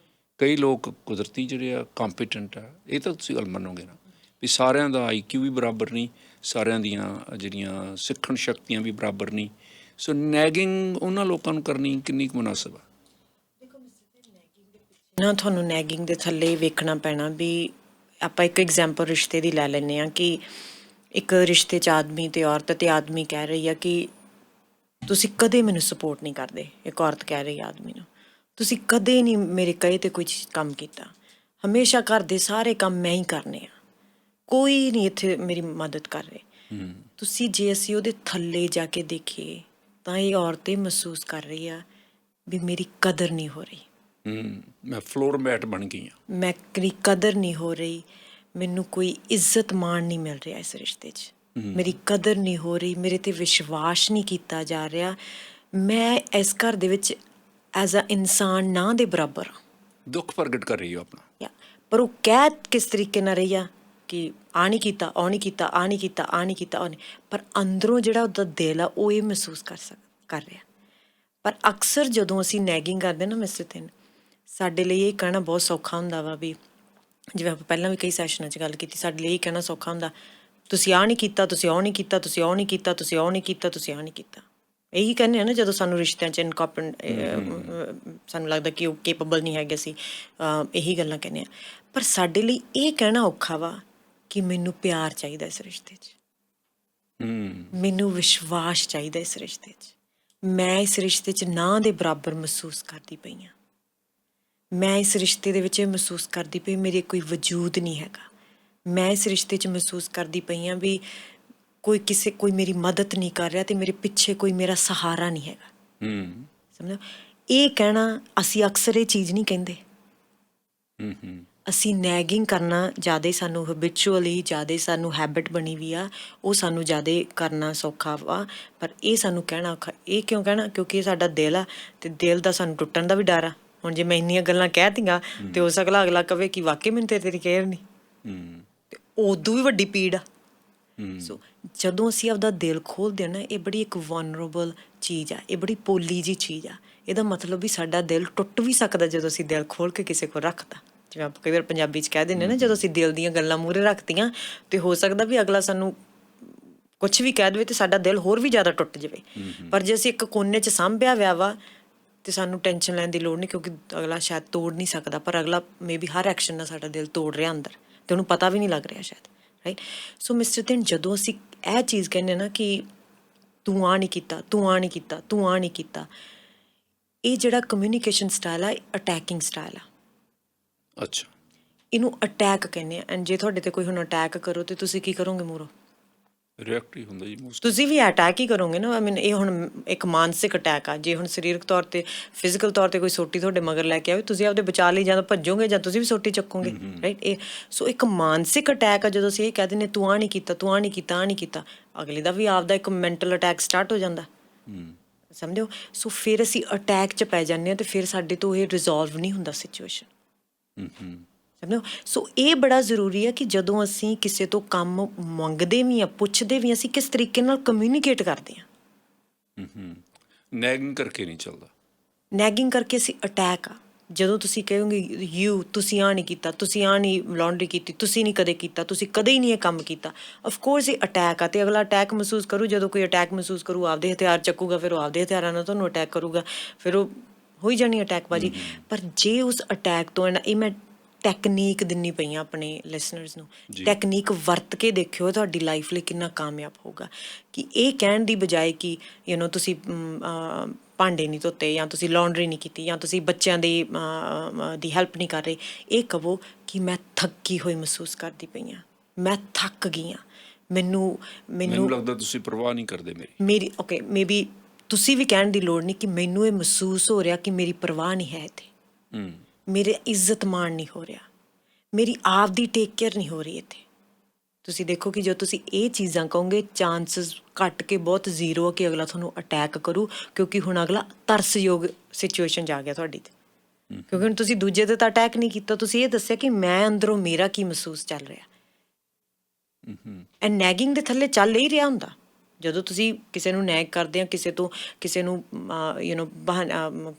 ਕਈ ਲੋਕ ਕੁਦਰਤੀ ਜਿਹੜੇ ਆ ਕੰਪੀਟੈਂਟ ਆ, ਇਹ ਤਾਂ ਤੁਸੀਂ ਗੱਲ ਮੰਨੋਗੇ ਨਾ ਵੀ ਸਾਰਿਆਂ ਦਾ IQ ਵੀ ਬਰਾਬਰ ਨਹੀਂ, ਸਾਰਿਆਂ ਦੀਆਂ ਜਿਹੜੀਆਂ ਸਿੱਖਣ ਸ਼ਕਤੀਆਂ ਵੀ ਬਰਾਬਰ ਨਹੀਂ। ਸੋ ਨੈਗਿੰਗ ਉਹਨਾਂ ਲੋਕਾਂ ਨੂੰ ਕਰਨੀ ਕਿੰਨੀ ਕੁ ਮੁਨਾਸਬ ਆ? ਦੇਖੋ ਮਿਸਟਰ ਨੈਗਿੰਗ ਦੇ ਪਿੱਛੇ ਨਾ ਤੁਹਾਨੂੰ ਨੈਗਿੰਗ ਦੇ ਥੱਲੇ ਵੇਖਣਾ ਪੈਣਾ ਵੀ ਆਪਾਂ ਇੱਕ ਐਗਜ਼ਾਮਪਲ ਰਿਸ਼ਤੇ ਦੀ ਲੈ ਲੈਂਦੇ ਹਾਂ ਕਿ ਇੱਕ ਰਿਸ਼ਤੇ 'ਚ ਆਦਮੀ ਤੇ ਔਰਤ ਤੇ ਆਦਮੀ ਕਹਿ ਰਹੀ ਆ ਕਿ ਤੁਸੀਂ ਕਦੇ ਮੈਨੂੰ ਸਪੋਰਟ ਨਹੀਂ ਕਰਦੇ। ਇੱਕ ਔਰਤ ਕਹਿ ਰਹੀ ਆ ਆਦਮੀ ਨੂੰ, ਤੁਸੀਂ ਕਦੇ ਨਹੀਂ ਮੇਰੇ ਕਹੇ ਤੇ ਕੋਈ ਕੰਮ ਕੀਤਾ, ਹਮੇਸ਼ਾ ਘਰ ਦੇ ਸਾਰੇ ਕੰਮ ਮੈਂ ਹੀ ਕਰਨੇ ਆ, ਕੋਈ ਨਹੀਂ ਇੱਥੇ ਮੇਰੀ ਮਦਦ ਕਰ ਰਹੇ। ਤੁਸੀਂ ਜੇ ਅਸੀਂ ਉਹਦੇ ਥੱਲੇ ਜਾ ਕੇ ਦੇਖੀਏ ਤਾਂ ਇਹ ਔਰਤ ਇਹ ਮਹਿਸੂਸ ਕਰ ਰਹੀ ਆ ਵੀ ਮੇਰੀ ਕਦਰ ਨਹੀਂ ਹੋ ਰਹੀ, ਮੈਂ ਫਲੋਰ ਮੈਟ ਬਣ ਗਈ ਹਾਂ, ਮੇਰੀ ਕਦਰ ਨਹੀਂ ਹੋ ਰਹੀ, ਮੈਨੂੰ ਕੋਈ ਇੱਜ਼ਤ ਮਾਣ ਨਹੀਂ ਮਿਲ ਰਿਹਾ ਇਸ ਰਿਸ਼ਤੇ 'ਚ, ਮੇਰੀ ਕਦਰ ਨਹੀਂ ਹੋ ਰਹੀ, ਮੇਰੇ ਤੇ ਵਿਸ਼ਵਾਸ ਨਹੀਂ ਕੀਤਾ ਜਾ ਰਿਹਾ, ਮੈਂ ਇਸ ਘਰ ਦੇ ਵਿੱਚ ਐਜ਼ ਅ ਇਨਸਾਨ ਨਾ ਦੇ ਬਰਾਬਰ ਹਾਂ। ਦੁੱਖ ਪ੍ਰਗਟ ਕਰ ਰਹੀ ਹੋ ਆਪਣਾ। ਪਰ ਉਹ ਕਹਿ ਕਿਸ ਤਰੀਕੇ ਨਾਲ ਰਹੀ ਆ ਕਿ ਆ ਨਹੀਂ ਕੀਤਾ, ਉਹ ਨਹੀਂ ਕੀਤਾ, ਆ ਨਹੀਂ ਕੀਤਾ, ਆ ਨਹੀਂ ਕੀਤਾ, ਉਹ ਨਹੀਂ, ਪਰ ਅੰਦਰੋਂ ਜਿਹੜਾ ਉਹਦਾ ਦਿਲ ਆ ਉਹ ਇਹ ਮਹਿਸੂਸ ਕਰ ਰਿਹਾ। ਪਰ ਅਕਸਰ ਜਦੋਂ ਅਸੀਂ ਨੈਗਿੰਗ ਕਰਦੇ ਨਾ ਮਿਸਟਰ ਤਿੰਨ, ਸਾਡੇ ਲਈ ਇਹ ਕਹਿਣਾ ਬਹੁਤ ਸੌਖਾ ਹੁੰਦਾ ਵਾ ਵੀ ਜਿਵੇਂ ਆਪਾਂ ਪਹਿਲਾਂ ਵੀ ਕਈ ਸੈਸ਼ਨਾਂ 'ਚ ਗੱਲ ਕੀਤੀ, ਸਾਡੇ ਲਈ ਇਹ ਕਹਿਣਾ ਸੌਖਾ ਹੁੰਦਾ ਤੁਸੀਂ ਆਹ ਨਹੀਂ ਕੀਤਾ, ਤੁਸੀਂ ਉਹ ਨਹੀਂ ਕੀਤਾ, ਤੁਸੀਂ ਉਹ ਨਹੀਂ ਕੀਤਾ, ਤੁਸੀਂ ਉਹ ਨਹੀਂ ਕੀਤਾ, ਤੁਸੀਂ ਆਹ ਨਹੀਂ ਕੀਤਾ। ਇਹੀ ਕਹਿੰਦੇ ਆ ਨਾ ਜਦੋਂ ਸਾਨੂੰ ਰਿਸ਼ਤਿਆਂ 'ਚ ਸਾਨੂੰ ਲੱਗਦਾ ਕਿ ਉਹ ਕੇਪੇਬਲ ਨਹੀਂ ਹੈਗੇ ਅਸੀਂ, ਇਹੀ ਗੱਲਾਂ ਕਹਿੰਦੇ ਆ। ਪਰ ਸਾਡੇ ਲਈ ਇਹ ਕਹਿਣਾ ਔਖਾ ਵਾ ਕਿ ਮੈਨੂੰ ਪਿਆਰ ਚਾਹੀਦਾ ਇਸ ਰਿਸ਼ਤੇ 'ਚ, ਮੈਨੂੰ ਵਿਸ਼ਵਾਸ ਚਾਹੀਦਾ ਇਸ ਰਿਸ਼ਤੇ 'ਚ, ਮੈਂ ਇਸ ਰਿਸ਼ਤੇ 'ਚ ਨਾ ਦੇ ਬਰਾਬਰ ਮਹਿਸੂਸ ਕਰਦੀ ਪਈ ਹਾਂ, ਮੈਂ ਇਸ ਰਿਸ਼ਤੇ ਦੇ ਵਿੱਚ ਇਹ ਮਹਿਸੂਸ ਕਰਦੀ ਪਈ ਮੇਰੇ ਕੋਈ ਵਜੂਦ ਨਹੀਂ ਹੈਗਾ, ਮੈਂ ਇਸ ਰਿਸ਼ਤੇ 'ਚ ਮਹਿਸੂਸ ਕਰਦੀ ਪਈ ਹਾਂ ਵੀ ਕੋਈ ਮੇਰੀ ਮਦਦ ਨਹੀਂ ਕਰ ਰਿਹਾ ਤੇ ਮੇਰੇ ਪਿੱਛੇ ਕੋਈ ਮੇਰਾ ਸਹਾਰਾ ਨਹੀਂ ਹੈਗਾ। ਸਮਝੋ, ਇਹ ਕਹਿਣਾ ਅਸੀਂ ਅਕਸਰ ਇਹ ਚੀਜ਼ ਨਹੀਂ ਕਹਿੰਦੇ। ਅਸੀਂ ਨੈਗਿੰਗ ਕਰਨਾ ਜ਼ਿਆਦਾ ਸਾਨੂੰ ਹੈਬਿਚੁਅਲੀ ਜ਼ਿਆਦਾ ਸਾਨੂੰ ਹੈਬਿਟ ਬਣੀ ਵੀ ਆ, ਉਹ ਸਾਨੂੰ ਜ਼ਿਆਦਾ ਕਰਨਾ ਸੌਖਾ ਵਾ, ਪਰ ਇਹ ਸਾਨੂੰ ਕਹਿਣਾ ਔਖਾ। ਇਹ ਕਿਉਂ ਕਹਿਣਾ? ਕਿਉਂਕਿ ਇਹ ਸਾਡਾ ਦਿਲ ਆ ਤੇ ਦਿਲ ਦਾ ਸਾਨੂੰ ਟੁੱਟਣ ਦਾ ਵੀ ਡਰ ਆ। ਹੁਣ ਜੇ ਮੈਂ ਇੰਨੀਆਂ ਗੱਲਾਂ ਕਹਿ ਤੀਆਂ ਤੇ ਹੋ ਸਕਦਾ ਅਗਲਾ ਕਵੇ ਕਿ ਵਾਕਈ ਮੈਨੂੰ ਤੇਰੀ ਕੇਅਰ ਨਹੀਂ, ਤੇ ਉਦੋਂ ਵੀ ਵੱਡੀ ਪੀੜ ਆ। ਸੋ ਜਦੋਂ ਅਸੀਂ ਆਪਦਾ ਦਿਲ ਖੋਲ੍ਹਦੇ ਹਾਂ ਨਾ, ਇਹ ਬੜੀ ਇੱਕ ਵਨਰੇਬਲ ਚੀਜ਼ ਆ, ਇਹ ਬੜੀ ਪੋਲੀ ਜਿਹੀ ਚੀਜ਼ ਆ। ਇਹਦਾ ਮਤਲਬ ਵੀ ਸਾਡਾ ਦਿਲ ਟੁੱਟ ਵੀ ਸਕਦਾ ਜਦੋਂ ਅਸੀਂ ਦਿਲ ਖੋਲ੍ਹ ਕੇ ਕਿਸੇ ਕੋਲ ਰੱਖਤਾ। ਜਿਵੇਂ ਆਪਾਂ ਕਈ ਵਾਰ ਪੰਜਾਬੀ 'ਚ ਕਹਿ ਦਿੰਦੇ ਨਾ, ਜਦੋਂ ਅਸੀਂ ਦਿਲ ਦੀਆਂ ਗੱਲਾਂ ਮੂਹਰੇ ਰੱਖਤੀਆਂ ਤੇ ਹੋ ਸਕਦਾ ਵੀ ਅਗਲਾ ਸਾਨੂੰ ਕੁਛ ਵੀ ਕਹਿ ਦੇਵੇ ਤੇ ਸਾਡਾ ਦਿਲ ਹੋਰ ਵੀ ਜ਼ਿਆਦਾ ਟੁੱਟ ਜਾਵੇ। ਪਰ ਜੇ ਅਸੀਂ ਇੱਕ ਕੋਨੇ 'ਚ ਸਾਂਭਿਆ ਵਿਆ ਵਾ ਤੇ ਸਾਨੂੰ ਟੈਨਸ਼ਨ ਲੈਣ ਦੀ ਲੋੜ ਨਹੀਂ, ਕਿਉਂਕਿ ਅਗਲਾ ਸ਼ਾਇਦ ਤੋੜ ਨਹੀਂ ਸਕਦਾ, ਪਰ ਅਗਲਾ ਮੇ ਬੀ ਹਰ ਐਕਸ਼ਨ ਨਾਲ ਸਾਡਾ ਦਿਲ ਤੋੜ ਰਿਹਾ ਅੰਦਰ ਤੇ ਉਹਨੂੰ ਪਤਾ ਵੀ ਨਹੀਂ ਲੱਗ ਰਿਹਾ ਸ਼ਾਇਦ, ਰਾਈਟ। ਸੋ ਮਿਸਟਰ ਤਿੰਨ, ਜਦੋਂ ਅਸੀਂ ਇਹ ਚੀਜ਼ ਕਹਿੰਦੇ ਨਾ ਕਿ ਤੂੰ ਆ ਨਹੀਂ ਕੀਤਾ, ਤੂੰ ਆ ਨਹੀਂ ਕੀਤਾ, ਤੂੰ ਆ ਨਹੀਂ ਕੀਤਾ, ਇਹ ਜਿਹੜਾ ਕਮਿਊਨੀਕੇਸ਼ਨ ਸਟਾਈਲ ਆ, ਅਟੈਕਿੰਗ ਸਟਾਈਲ ਆ। ਅੱਛਾ, ਇਹਨੂੰ ਅਟੈਕ ਕਹਿੰਦੇ ਆ। ਐਂਡ ਜੇ ਤੁਹਾਡੇ ਤੇ ਕੋਈ ਹੁਣ ਅਟੈਕ ਕਰੋ ਤੇ ਤੁਸੀਂ ਕੀ ਕਰੋਗੇ? ਮੂਹਰੋਂ ਰਿਐਕਟ ਹੀ ਹੁੰਦਾ ਜੀ ਮੋਸਟ। ਤੁਸੀਂ ਵੀ ਅਟੈਕ ਹੀ ਕਰੋਗੇ ਨਾ। ਆਈ ਮੀਨ ਇਹ ਹੁਣ ਇੱਕ ਮਾਨਸਿਕ ਅਟੈਕ ਆ। ਜੇ ਹੁਣ ਸਰੀਰਕ ਤੌਰ ਤੇ ਫਿਜ਼ੀਕਲ ਤੌਰ ਤੇ ਕੋਈ ਸੋਟੀ ਤੁਹਾਡੇ ਮਗਰ ਲੈ ਕੇ ਆਵੇ, ਤੁਸੀਂ ਆਪਦੇ ਬਚਾਅ ਲਈ ਜਾਂ ਭੱਜੋਗੇ ਜਾਂ ਤੁਸੀਂ ਵੀ ਸੋਟੀ ਚੱਕੋਗੇ, ਰਾਈਟ। ਇਹ ਸੋ ਇੱਕ ਮਾਨਸਿਕ ਅਟੈਕ ਆ। ਜਦੋਂ ਅਸੀਂ ਇਹ ਕਹਿ ਦਿੰਦੇ ਤੂੰ ਆ ਨਹੀਂ ਕੀਤਾ, ਤੂੰ ਆ ਨਹੀਂ ਕੀਤਾ, ਆ ਨਹੀਂ ਕੀਤਾ, ਅਗਲੇ ਦਾ ਵੀ ਆਪਦਾ ਇੱਕ ਮੈਂਟਲ ਅਟੈਕ ਸਟਾਰਟ ਹੋ ਜਾਂਦਾ, ਸਮਝੋ। ਸੋ ਫਿਰ ਅਸੀਂ ਅਟੈਕ 'ਚ ਪੈ ਜਾਂਦੇ ਹਾਂ ਤੇ ਫਿਰ ਸਾਡੇ ਤੋਂ ਇਹ ਰਿਜ਼ੋਲਵ ਨਹੀਂ ਹੁੰਦਾ ਸਿਚੁਏਸ਼ਨ, ਸਮਝੋ। ਸੋ ਇਹ ਬੜਾ ਜ਼ਰੂਰੀ ਹੈ ਕਿ ਜਦੋਂ ਅਸੀਂ ਕਿਸੇ ਤੋਂ ਕੰਮ ਮੰਗਦੇ ਵੀ ਹਾਂ, ਪੁੱਛਦੇ ਵੀ ਹਾਂ, ਅਸੀਂ ਕਿਸ ਤਰੀਕੇ ਨਾਲ ਕਮਿਊਨੀਕੇਟ ਕਰਦੇ ਹਾਂ। ਨੈਗਿੰਗ ਕਰਕੇ ਨਹੀਂ ਚੱਲਦਾ। ਨੈਗਿੰਗ ਕਰਕੇ ਅਸੀਂ ਅਟੈਕ ਆ। ਜਦੋਂ ਤੁਸੀਂ ਕਹੋਗੇ ਤੁਸੀਂ ਆਹ ਨਹੀਂ ਕੀਤਾ, ਤੁਸੀਂ ਆਹ ਨਹੀਂ ਲਾਂਡਰੀ ਕੀਤੀ, ਤੁਸੀਂ ਨਹੀਂ ਕਦੇ ਕੀਤਾ, ਤੁਸੀਂ ਕਦੇ ਹੀ ਨਹੀਂ ਇਹ ਕੰਮ ਕੀਤਾ, ਅਫਕੋਰਸ ਇਹ ਅਟੈਕ ਆ। ਤੇ ਅਗਲਾ ਅਟੈਕ ਮਹਿਸੂਸ ਕਰੂ। ਜਦੋਂ ਕੋਈ ਅਟੈਕ ਮਹਿਸੂਸ ਕਰੂ, ਆਪਦੇ ਹਥਿਆਰ ਚੱਕੂਗਾ, ਫਿਰ ਉਹ ਆਪਦੇ ਹਥਿਆਰਾਂ ਨਾਲ ਤੁਹਾਨੂੰ ਅਟੈਕ ਕਰੂਗਾ, ਫਿਰ ਉਹ ਹੋਈ ਜਾਣੀ ਅਟੈਕਬਾਜੀ। ਪਰ ਜੇ ਉਸ ਅਟੈਕ ਤੋਂ ਇਹ ਮੈਂ ਟੈਕਨੀਕ ਦਿੰਨੀ ਪਈ ਹਾਂ ਆਪਣੇ ਲਿਸਨਰਸ ਨੂੰ, ਟੈਕਨੀਕ ਵਰਤ ਕੇ ਦੇਖਿਓ, ਤੁਹਾਡੀ ਲਾਈਫ ਲਈ ਕਿੰਨਾ ਕਾਮਯਾਬ ਹੋਊਗਾ। ਕਿ ਇਹ ਕਹਿਣ ਦੀ ਬਜਾਏ ਕਿ ਤੁਸੀਂ ਭਾਂਡੇ ਨਹੀਂ ਧੋਤੇ, ਜਾਂ ਤੁਸੀਂ ਲਾਂਡਰੀ ਨਹੀਂ ਕੀਤੀ, ਜਾਂ ਤੁਸੀਂ ਬੱਚਿਆਂ ਦੀ ਹੈਲਪ ਨਹੀਂ ਕਰ ਰਹੇ, ਇਹ ਕਹੋ ਕਿ ਮੈਂ ਥੱਕੀ ਹੋਈ ਮਹਿਸੂਸ ਕਰਦੀ ਪਈ ਹਾਂ, ਮੈਂ ਥੱਕ ਗਈ ਹਾਂ, ਮੈਨੂੰ ਲੱਗਦਾ ਤੁਸੀਂ ਪਰਵਾਹ ਨਹੀਂ ਕਰਦੇ ਮੇਰੀ ਓਕੇ ਮੇ ਬੀ ਤੁਸੀਂ ਵੀ ਕਹਿਣ ਦੀ ਲੋੜ ਨਹੀਂ ਕਿ ਮੈਨੂੰ ਇਹ ਮਹਿਸੂਸ ਹੋ ਰਿਹਾ ਕਿ ਮੇਰੀ ਪਰਵਾਹ ਨਹੀਂ ਹੈ ਇੱਥੇ, ਮੇਰੇ ਇੱਜ਼ਤ ਮਾਣ ਨਹੀਂ ਹੋ ਰਿਹਾ, ਮੇਰੀ ਆਪ ਦੀ ਟੇਕ ਕੇਅਰ ਨਹੀਂ ਹੋ ਰਹੀ ਇੱਥੇ। ਤੁਸੀਂ ਦੇਖੋ ਕਿ ਜੋ ਤੁਸੀਂ ਇਹ ਚੀਜ਼ਾਂ ਕਹੋਗੇ, ਚਾਂਸਸ ਘੱਟ ਕੇ ਬਹੁਤ ਜ਼ੀਰੋ ਕਿ ਅਗਲਾ ਤੁਹਾਨੂੰ ਅਟੈਕ ਕਰੂ, ਕਿਉਂਕਿ ਹੁਣ ਅਗਲਾ ਤਰਸਯੋਗ ਸਿਚੁਏਸ਼ਨ 'ਚ ਆ ਗਿਆ ਤੁਹਾਡੀ 'ਤੇ। ਕਿਉਂਕਿ ਹੁਣ ਤੁਸੀਂ ਦੂਜੇ 'ਤੇ ਤਾਂ ਅਟੈਕ ਨਹੀਂ ਕੀਤਾ, ਤੁਸੀਂ ਇਹ ਦੱਸਿਆ ਕਿ ਮੈਂ ਅੰਦਰੋਂ ਮੇਰਾ ਕੀ ਮਹਿਸੂਸ ਚੱਲ ਰਿਹਾ। ਇਹ ਨੈਗਿੰਗ ਦੇ ਥੱਲੇ ਚੱਲ ਹੀ ਰਿਹਾ ਹੁੰਦਾ। ਜਦੋਂ ਤੁਸੀਂ ਕਿਸੇ ਨੂੰ ਨੈਗ ਕਰਦੇ ਆ, ਕਿਸੇ ਨੂੰ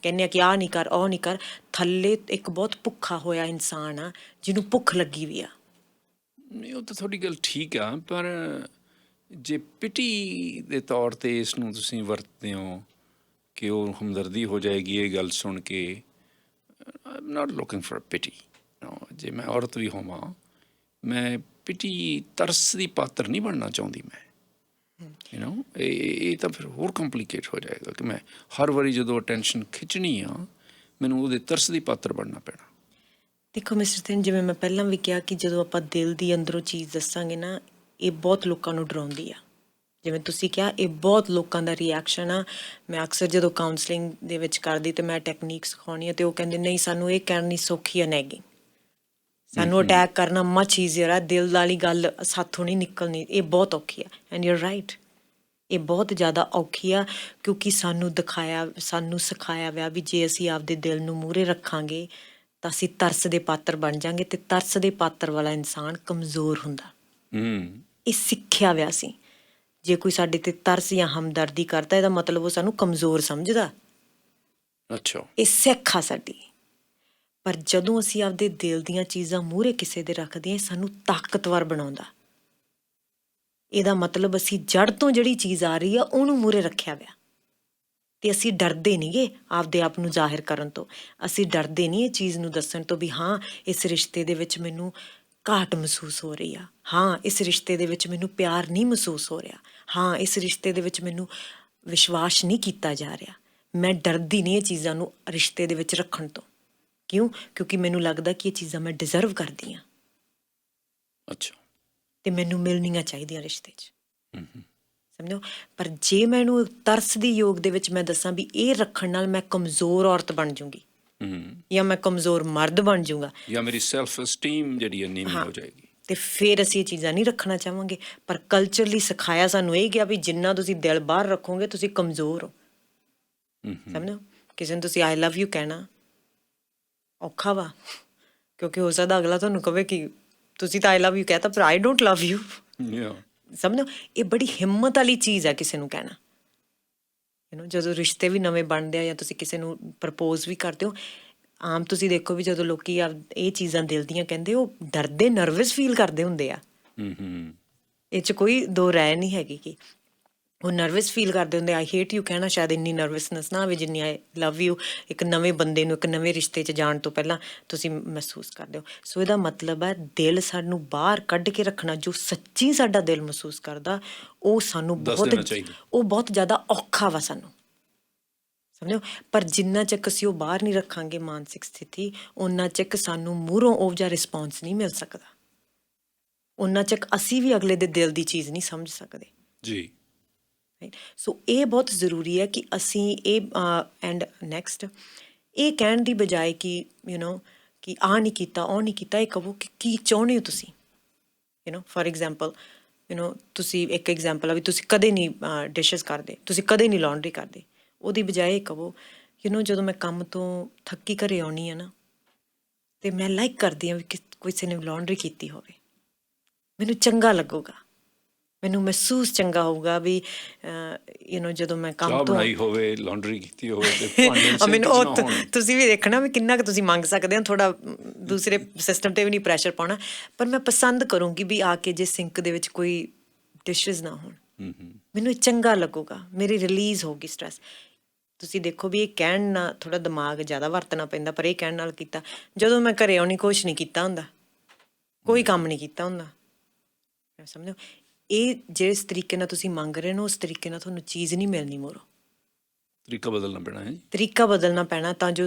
ਕਹਿੰਦੇ ਆ ਕਿ ਆਹ ਨਹੀਂ ਕਰ, ਉਹ ਨਹੀਂ ਕਰ, ਥੱਲੇ ਇੱਕ ਬਹੁਤ ਭੁੱਖਾ ਹੋਇਆ ਇਨਸਾਨ ਆ ਜਿਹਨੂੰ ਭੁੱਖ ਲੱਗੀ ਵੀ ਆ। ਨਹੀਂ, ਉਹ ਤਾਂ ਤੁਹਾਡੀ ਗੱਲ ਠੀਕ ਆ, ਪਰ ਜੇ ਪਿਟੀ ਦੇ ਤੌਰ 'ਤੇ ਇਸ ਨੂੰ ਤੁਸੀਂ ਵਰਤਦੇ ਹੋ ਕਿ ਉਹ ਹਮਦਰਦੀ ਹੋ ਜਾਏਗੀ ਇਹ ਗੱਲ ਸੁਣ ਕੇ, ਆਮ ਨਾਟ ਲੁਕਿੰਗ ਫॉर ਪਿਟੀ। ਜੇ ਮੈਂ ਔਰਤ ਵੀ ਹੋਵਾਂ, ਮੈਂ ਪਿਟੀ ਤਰਸ ਦੀ ਪਾਤਰ ਨਹੀਂ ਬਣਨਾ ਚਾਹੁੰਦੀ ਮੈਂ। ਇਹ ਤਾਂ ਫਿਰ ਹੋਰ ਕੰਪਲੀਕੇਟ ਹੋ ਜਾਏਗਾ ਕਿ ਮੈਂ ਹਰ ਵਾਰੀ ਜਦੋਂ ਅਟੈਂਸ਼ਨ ਖਿੱਚਣੀ ਆ, ਮੈਨੂੰ ਉਹਦੇ ਤਰਸ ਦੀ ਪਾਤਰ ਬਣਨਾ ਪੈਣਾ। ਦੇਖੋ ਮਿਸਟਰ ਥਿੰਨ, ਜਿਵੇਂ ਮੈਂ ਪਹਿਲਾਂ ਵੀ ਕਿਹਾ ਕਿ ਜਦੋਂ ਆਪਾਂ ਦਿਲ ਦੀ ਅੰਦਰੋਂ ਚੀਜ਼ ਦੱਸਾਂਗੇ ਨਾ, ਇਹ ਬਹੁਤ ਲੋਕਾਂ ਨੂੰ ਡਰਾਉਂਦੀ ਆ। ਜਿਵੇਂ ਤੁਸੀਂ ਕਿਹਾ, ਇਹ ਬਹੁਤ ਲੋਕਾਂ ਦਾ ਰਿਐਕਸ਼ਨ ਆ। ਮੈਂ ਅਕਸਰ ਜਦੋਂ ਕਾਉਂਸਲਿੰਗ ਦੇ ਵਿੱਚ ਕਰਦੀ ਅਤੇ ਮੈਂ ਟੈਕਨੀਕ ਸਿਖਾਉਣੀ ਆ, ਅਤੇ ਉਹ ਕਹਿੰਦੇ ਨਹੀਂ, ਸਾਨੂੰ ਇਹ ਕਰਨੀ ਸੌਖੀ ਆ ਨੈਗਿੰਗ, ਸਾਨੂੰ ਅਟੈਕ ਕਰਨਾ ਮਚ ਈਜ਼ੀਅਰ ਆ, ਦਿਲ ਵਾਲੀ ਗੱਲ ਸਾਥੋਂ ਨਹੀਂ ਨਿਕਲਣੀ, ਇਹ ਬਹੁਤ ਔਖੀ ਆ। ਐਂਡ ਯੂਰ ਰਾਈਟ, ਇਹ ਬਹੁਤ ਜ਼ਿਆਦਾ ਔਖੀ ਆ, ਕਿਉਂਕਿ ਸਾਨੂੰ ਸਿਖਾਇਆ ਵਿਆ ਵੀ ਜੇ ਅਸੀਂ ਆਪਦੇ ਦਿਲ ਨੂੰ ਮੂਹਰੇ ਰੱਖਾਂਗੇ ਤਾਂ ਅਸੀਂ ਤਰਸ ਦੇ ਪਾਤਰ ਬਣ ਜਾਂਗੇ, ਅਤੇ ਤਰਸ ਦੇ ਪਾਤਰ ਵਾਲਾ ਇਨਸਾਨ ਕਮਜ਼ੋਰ ਹੁੰਦਾ। ਇਹ ਸਿੱਖਿਆ ਵਿਆ ਸੀ। ਜੇ ਕੋਈ ਸਾਡੇ 'ਤੇ ਤਰਸ ਜਾਂ ਹਮਦਰਦੀ ਕਰਦਾ, ਇਹਦਾ ਮਤਲਬ ਉਹ ਸਾਨੂੰ ਕਮਜ਼ੋਰ ਸਮਝਦਾ। ਅੱਛਾ, ਇਹ ਸਿੱਖ ਆ ਸਾਡੀ। ਪਰ ਜਦੋਂ ਅਸੀਂ ਆਪਦੇ ਦਿਲ ਦੀਆਂ ਚੀਜ਼ਾਂ ਮੂਹਰੇ ਕਿਸੇ ਦੇ ਰੱਖਦੇ ਹਾਂ, ਇਹ ਸਾਨੂੰ ਤਾਕਤਵਰ ਬਣਾਉਂਦਾ। ਇਹਦਾ ਮਤਲਬ ਅਸੀਂ ਜੜ੍ਹ ਤੋਂ ਜਿਹੜੀ ਚੀਜ਼ ਆ ਰਹੀ ਆ, ਉਹਨੂੰ ਮੂਹਰੇ ਰੱਖਿਆ ਵਿਆ, ਅਤੇ ਅਸੀਂ ਡਰਦੇ ਨਹੀਂ ਗੇ ਆਪਦੇ ਆਪ ਨੂੰ ਜ਼ਾਹਿਰ ਕਰਨ ਤੋਂ। ਅਸੀਂ ਡਰਦੇ ਨਹੀਂ ਇਹ ਚੀਜ਼ ਨੂੰ ਦੱਸਣ ਤੋਂ ਵੀ ਹਾਂ, ਇਸ ਰਿਸ਼ਤੇ ਦੇ ਵਿੱਚ ਮੈਨੂੰ ਘਾਟ ਮਹਿਸੂਸ ਹੋ ਰਹੀ ਆ, ਹਾਂ ਇਸ ਰਿਸ਼ਤੇ ਦੇ ਵਿੱਚ ਮੈਨੂੰ ਪਿਆਰ ਨਹੀਂ ਮਹਿਸੂਸ ਹੋ ਰਿਹਾ, ਹਾਂ ਇਸ ਰਿਸ਼ਤੇ ਦੇ ਵਿੱਚ ਮੈਨੂੰ ਵਿਸ਼ਵਾਸ ਨਹੀਂ ਕੀਤਾ ਜਾ ਰਿਹਾ। ਮੈਂ ਡਰਦੀ ਨਹੀਂ ਇਹ ਚੀਜ਼ਾਂ ਨੂੰ ਰਿਸ਼ਤੇ ਦੇ ਵਿੱਚ ਰੱਖਣ ਤੋਂ। ਕਿਉਂ? ਕਿਉਂਕਿ ਮੈਨੂੰ ਲੱਗਦਾ ਕਿ ਇਹ ਚੀਜ਼ਾਂ ਮੈਂ ਡਿਜ਼ਰਵ ਕਰਦੀ ਹਾਂ। ਅੱਛਾ, ਅਤੇ ਮੈਨੂੰ ਮਿਲਣੀਆਂ ਚਾਹੀਦੀਆਂ ਰਿਸ਼ਤੇ 'ਚ। ਸਮਝੋ। ਪਰ ਜੇ ਮੈਨੂੰ ਤਰਸ ਦੀ ਯੋਗ ਦੇ ਵਿੱਚ ਮੈਂ ਦੱਸਾਂ ਵੀ ਇਹ ਰੱਖਣ ਨਾਲ ਮੈਂ ਕਮਜ਼ੋਰ ਔਰਤ ਬਣ ਜੂੰਗੀ, ਜਾਂ ਮੈਂ ਕਮਜ਼ੋਰ ਮਰਦ ਬਣ ਜੂੰਗਾ, ਜਾਂ ਮੇਰੀ ਸੈਲਫ ਅਸਟੀਮ ਜਿਹੜੀ ਹੈ ਨੀਵੀਂ ਹੋ ਜਾਏਗੀ, ਅਤੇ ਫਿਰ ਅਸੀਂ ਇਹ ਚੀਜ਼ਾਂ ਨਹੀਂ ਰੱਖਣਾ ਚਾਹਾਂਗੇ। ਪਰ ਕਲਚਰਲੀ ਸਿਖਾਇਆ ਸਾਨੂੰ ਇਹ ਗਿਆ ਵੀ ਜਿੰਨਾ ਤੁਸੀਂ ਦਿਲ ਬਾਹਰ ਰੱਖੋਗੇ, ਤੁਸੀਂ ਕਮਜ਼ੋਰ ਹੋ। ਸਮਝੋ। ਕਿਸੇ ਨੂੰ ਤੁਸੀਂ ਆਈ ਲਵ ਯੂ ਕਹਿਣਾ ਔਖਾ ਵਾ, ਕਿਉਂਕਿ ਹੋ ਸਕਦਾ ਅਗਲਾ ਤੁਹਾਨੂੰ ਕਹੇ ਕਿ ਤੁਸੀਂ ਤਾਂ ਆਈ ਲਵ ਯੂ ਕਹਿਤਾ, ਪਰ ਆਈ ਡੋਂਟ ਲਵ ਯੂ। ਸਮਝੋ। ਇਹ ਬੜੀ ਹਿੰਮਤ ਵਾਲੀ ਚੀਜ਼ ਹੈ ਕਿਸੇ ਨੂੰ ਕਹਿਣਾ। ਜਦੋਂ ਰਿਸ਼ਤੇ ਵੀ ਨਵੇਂ ਬਣਦੇ ਆ, ਜਾਂ ਤੁਸੀਂ ਕਿਸੇ ਨੂੰ ਪ੍ਰਪੋਜ਼ ਵੀ ਕਰਦੇ ਹੋ, ਆਮ ਤੁਸੀਂ ਦੇਖੋ ਵੀ ਜਦੋਂ ਲੋਕੀ ਇਹ ਚੀਜ਼ਾਂ ਦਿਲ ਦੀਆਂ ਕਹਿੰਦੇ, ਉਹ ਡਰਦੇ, ਨਰਵਸ ਫੀਲ ਕਰਦੇ ਹੁੰਦੇ ਆ। ਇਹ 'ਚ ਕੋਈ ਦੋ ਰਾਏ ਨਹੀਂ ਹੈਗੀ ਕਿ ਉਹ ਨਰਵਸ ਫੀਲ ਕਰਦੇ ਹੁੰਦੇ। ਆਈ ਹੇਟ ਯੂ ਕਹਿਣਾ ਸ਼ਾਇਦ ਇੰਨੀ ਨਰਵਸਨੈਸ ਨਾ ਆਵੇ ਜਿੰਨੀ ਆਈ ਲਵ ਯੂ ਇੱਕ ਨਵੇਂ ਬੰਦੇ ਨੂੰ, ਇੱਕ ਨਵੇਂ ਰਿਸ਼ਤੇ 'ਚ ਜਾਣ ਤੋਂ ਪਹਿਲਾਂ ਤੁਸੀਂ ਮਹਿਸੂਸ ਕਰਦੇ ਹੋ। ਸੋ ਇਹਦਾ ਮਤਲਬ ਹੈ ਦਿਲ ਸਾਨੂੰ ਬਾਹਰ ਕੱਢ ਕੇ ਰੱਖਣਾ। ਜੋ ਸੱਚੀ ਸਾਡਾ ਦਿਲ ਮਹਿਸੂਸ ਕਰਦਾ, ਉਹ ਸਾਨੂੰ ਬਹੁਤ ਜ਼ਿਆਦਾ ਔਖਾ ਵਾ ਸਾਨੂੰ। ਸਮਝੋ। ਪਰ ਜਿੰਨਾ ਚਿਰ ਅਸੀਂ ਉਹ ਬਾਹਰ ਨਹੀਂ ਰੱਖਾਂਗੇ ਮਾਨਸਿਕ ਸਥਿਤੀ, ਓਨਾ ਚਿਰ ਸਾਨੂੰ ਮੂਹਰੋਂ ਉਹ ਜਿਹਾ ਰਿਸਪੌਂਸ ਨਹੀਂ ਮਿਲ ਸਕਦਾ। ਓਨਾ ਚਿਰ ਅਸੀਂ ਵੀ ਅਗਲੇ ਦੇ ਦਿਲ ਦੀ ਚੀਜ਼ ਨਹੀਂ ਸਮਝ ਸਕਦੇ ਜੀ। ਸੋ ਇਹ ਬਹੁਤ ਜ਼ਰੂਰੀ ਹੈ ਕਿ ਅਸੀਂ ਇਹ ਐਂਡ ਨੈਕਸਟ ਇਹ ਕਹਿਣ ਦੀ ਬਜਾਏ ਕਿ ਕਿ ਆਹ ਨਹੀਂ ਕੀਤਾ, ਉਹ ਨਹੀਂ ਕੀਤਾ, ਇਹ ਕਹੋ ਕਿ ਕੀ ਚਾਹੁੰਦੇ ਹੋ ਤੁਸੀਂ। ਫੋਰ ਐਗਜ਼ਾਮਪਲ ਤੁਸੀਂ ਇੱਕ ਐਗਜ਼ਾਮਪਲ ਆ ਵੀ ਤੁਸੀਂ ਕਦੇ ਨਹੀਂ ਡਿਸ਼ਿਸ ਕਰਦੇ, ਤੁਸੀਂ ਕਦੇ ਨਹੀਂ ਲਾਂਡਰੀ ਕਰਦੇ। ਉਹਦੀ ਬਜਾਏ ਕਹੋ ਜਦੋਂ ਮੈਂ ਕੰਮ ਤੋਂ ਥੱਕੀ ਘਰੇ ਆਉਣੀ ਆ ਨਾ, ਅਤੇ ਮੈਂ ਲਾਈਕ ਕਰਦੀ ਹਾਂ ਵੀ ਕਿਸੇ ਨੇ ਲਾਂਡਰੀ ਕੀਤੀ ਹੋਵੇ, ਮੈਨੂੰ ਚੰਗਾ ਲੱਗੂਗਾ, ਮੈਨੂੰ ਮਹਿਸੂਸ ਚੰਗਾ ਹੋਊਗਾ ਵੀ ਜਦੋਂ ਮੈਂ ਕੰਮ ਤੋਂ ਹੋਵੇ, ਲਾਂਡਰੀ ਕੀਤੀ ਹੋਵੇ। ਮੈਨੂੰ ਉਹ ਤੁਸੀਂ ਵੀ ਦੇਖਣਾ ਵੀ ਕਿੰਨਾ ਕੁ ਤੁਸੀਂ ਮੰਗ ਸਕਦੇ ਹੋ। ਥੋੜ੍ਹਾ ਦੂਸਰੇ ਸਿਸਟਮ 'ਤੇ ਵੀ ਨਹੀਂ ਪ੍ਰੈਸ਼ਰ ਪਾਉਣਾ, ਪਰ ਮੈਂ ਪਸੰਦ ਕਰੂੰਗੀ ਵੀ ਆ ਕੇ ਜੇ ਸਿੰਕ ਦੇ ਵਿੱਚ ਕੋਈ ਡਿਸ਼ਿਜ਼ ਨਾ ਹੋਣ, ਮੈਨੂੰ ਇਹ ਚੰਗਾ ਲੱਗੂਗਾ, ਮੇਰੀ ਰਿਲੀਜ਼ ਹੋਊਗੀ ਸਟਰੈਸ। ਤੁਸੀਂ ਦੇਖੋ ਵੀ ਇਹ ਕਹਿਣ ਨਾਲ ਥੋੜ੍ਹਾ ਦਿਮਾਗ ਜ਼ਿਆਦਾ ਵਰਤਣਾ ਪੈਂਦਾ, ਪਰ ਇਹ ਕਹਿਣ ਨਾਲ ਕੀਤਾ। ਜਦੋਂ ਮੈਂ ਘਰੇ ਆਉਣੀ, ਕੁਛ ਨਹੀਂ ਕੀਤਾ ਹੁੰਦਾ, ਕੋਈ ਕੰਮ ਨਹੀਂ ਕੀਤਾ ਹੁੰਦਾ। ਸਮਝੋ। ਇਹ ਜਿਸ ਤਰੀਕੇ ਨਾਲ ਤੁਸੀਂ ਮੰਗ ਰਹੇ ਹੋ, ਉਸ ਤਰੀਕੇ ਨਾਲ ਤੁਹਾਨੂੰ ਚੀਜ਼ ਨਹੀਂ ਮਿਲਣੀ ਮੋਰੋਂ। ਤਰੀਕਾ ਬਦਲਣਾ ਪੈਣਾ ਹੈ। ਤਰੀਕਾ ਬਦਲਣਾ ਪੈਣਾ ਤਾਂ ਜੋ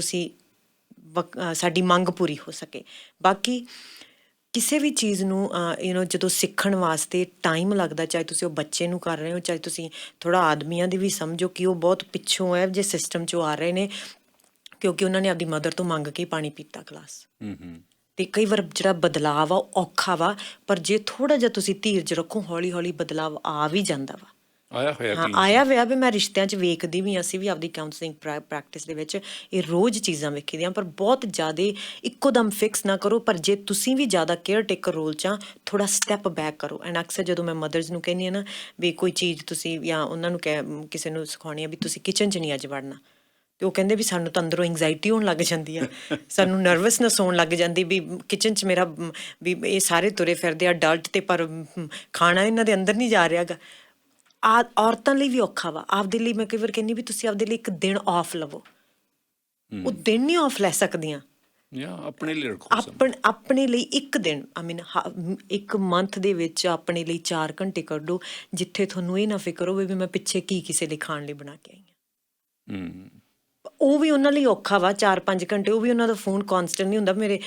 ਸਾਡੀ ਮੰਗ ਪੂਰੀ ਹੋ ਸਕੇ। ਬਾਕੀ ਕਿਸੇ ਵੀ ਚੀਜ਼ ਨੂੰ ਜਦੋਂ ਸਿੱਖਣ ਵਾਸਤੇ ਟਾਈਮ ਲੱਗਦਾ, ਚਾਹੇ ਤੁਸੀਂ ਉਹ ਬੱਚੇ ਨੂੰ ਕਰ ਰਹੇ ਹੋ, ਚਾਹੇ ਤੁਸੀਂ ਥੋੜ੍ਹਾ ਆਦਮੀਆਂ ਦੀ ਵੀ ਸਮਝੋ ਕਿ ਉਹ ਬਹੁਤ ਪਿੱਛੋਂ ਹੈ ਜੇ ਸਿਸਟਮ 'ਚੋਂ ਆ ਰਹੇ ਨੇ, ਕਿਉਂਕਿ ਉਹਨਾਂ ਨੇ ਆਪਦੀ ਮਦਰ ਤੋਂ ਮੰਗ ਕੇ ਪਾਣੀ ਪੀਤਾ ਗਲਾਸ। ਅਤੇ ਕਈ ਵਾਰ ਜਿਹੜਾ ਬਦਲਾਵ ਆ ਉਹ ਔਖਾ ਵਾ, ਪਰ ਜੇ ਥੋੜ੍ਹਾ ਜਿਹਾ ਤੁਸੀਂ ਧੀਰਜ ਰੱਖੋ, ਹੌਲੀ ਹੌਲੀ ਬਦਲਾਵ ਆ ਵੀ ਜਾਂਦਾ ਵਾ। ਆਇਆ ਹੋਇਆ ਵੀ ਮੈਂ ਰਿਸ਼ਤਿਆਂ 'ਚ ਵੇਖਦੀ ਵੀ, ਅਸੀਂ ਵੀ ਆਪਦੀ ਕਾਉਂਸਲਿੰਗ ਪ੍ਰੈਕਟਿਸ ਦੇ ਵਿੱਚ ਇਹ ਰੋਜ਼ ਚੀਜ਼ਾਂ ਵੇਖੀ ਦੀਆਂ। ਪਰ ਬਹੁਤ ਜ਼ਿਆਦਾ ਇੱਕੋ ਦਮ ਫਿਕਸ ਨਾ ਕਰੋ, ਪਰ ਜੇ ਤੁਸੀਂ ਵੀ ਜ਼ਿਆਦਾ ਕੇਅਰ ਟੇਕਰ ਰੋਲ 'ਚ ਆ, ਥੋੜ੍ਹਾ ਸਟੈਪ ਬੈਕ ਕਰੋ। ਐਂਡ ਅਕਸਰ ਜਦੋਂ ਮੈਂ ਮਦਰਸ ਨੂੰ ਕਹਿੰਦੀ ਹਾਂ ਨਾ ਵੀ ਕੋਈ ਚੀਜ਼ ਤੁਸੀਂ ਜਾਂ ਉਹਨਾਂ ਨੂੰ ਕਿਸੇ ਨੂੰ ਸਿਖਾਉਣੀ ਆ ਵੀ ਤੁਸੀਂ ਕਿਚਨ 'ਚ ਨਹੀਂ ਅੱਜ ਵੜਨਾ, ਅਤੇ ਉਹ ਕਹਿੰਦੇ ਵੀ ਸਾਨੂੰ ਤਾਂ ਅੰਦਰੋਂ ਐਂਗਜ਼ਾਈਟੀ ਹੋਣ ਲੱਗ ਜਾਂਦੀ ਆ, ਸਾਨੂੰ ਨਰਵਸਨੈਸ ਹੋਣ ਲੱਗ ਜਾਂਦੀ ਵੀ ਕਿਚਨ 'ਚ ਮੇਰਾ ਵੀ ਇਹ ਸਾਰੇ ਤੁਰੇ ਫਿਰਦੇ ਆ ਅਡਲਟ, ਅਤੇ ਪਰ ਖਾਣਾ ਇਹਨਾਂ ਦੇ ਅੰਦਰ ਨਹੀਂ ਜਾ ਰਿਹਾ ਗਾ। ਔਰਤਾਂ ਲਈ ਵੀ ਔਖਾ ਵਾ। ਆਪਦੇ ਲਈ ਮੈਂ ਕਈ ਵਾਰ ਕਹਿੰਦੀ ਵੀ ਤੁਸੀਂ ਆਪਦੇ ਲਈ ਇੱਕ ਦਿਨ ਔਫ ਲਵੋ, ਉਹ ਦਿਨ ਨਹੀਂ ਆਫ ਲੈ ਸਕਦੀਆਂ। ਜਾਂ ਆਪਣੇ ਲਈ ਰੱਖੋ ਸਮਾਂ। ਆਪਣੇ ਲਈ ਇੱਕ ਦਿਨ ਇੱਕ ਮੰਥ ਦੇ ਵਿੱਚ ਆਪਣੇ ਲਈ 4 ਘੰਟੇ ਕੱਢੋ ਜਿੱਥੇ ਤੁਹਾਨੂੰ ਇਹ ਨਾ ਫਿਕਰ ਹੋਵੇ ਵੀ ਮੈਂ ਪਿੱਛੇ ਕੀ ਕਿਸੇ ਲਈ ਖਾਣ ਲਈ ਬਣਾ ਕੇ ਆਈ ਹਾਂ। ਉਹ ਵੀ ਉਹਨਾਂ ਲਈ ਔਖਾ ਵਾ 4-5 ਘੰਟੇ, ਉਹ ਵੀ ਉਹਨਾਂ ਦਾ ਫੋਨ ਕੌਨਸਟੈਂਟ ਨਹੀਂ ਹੁੰਦਾ ਮੇਰੇ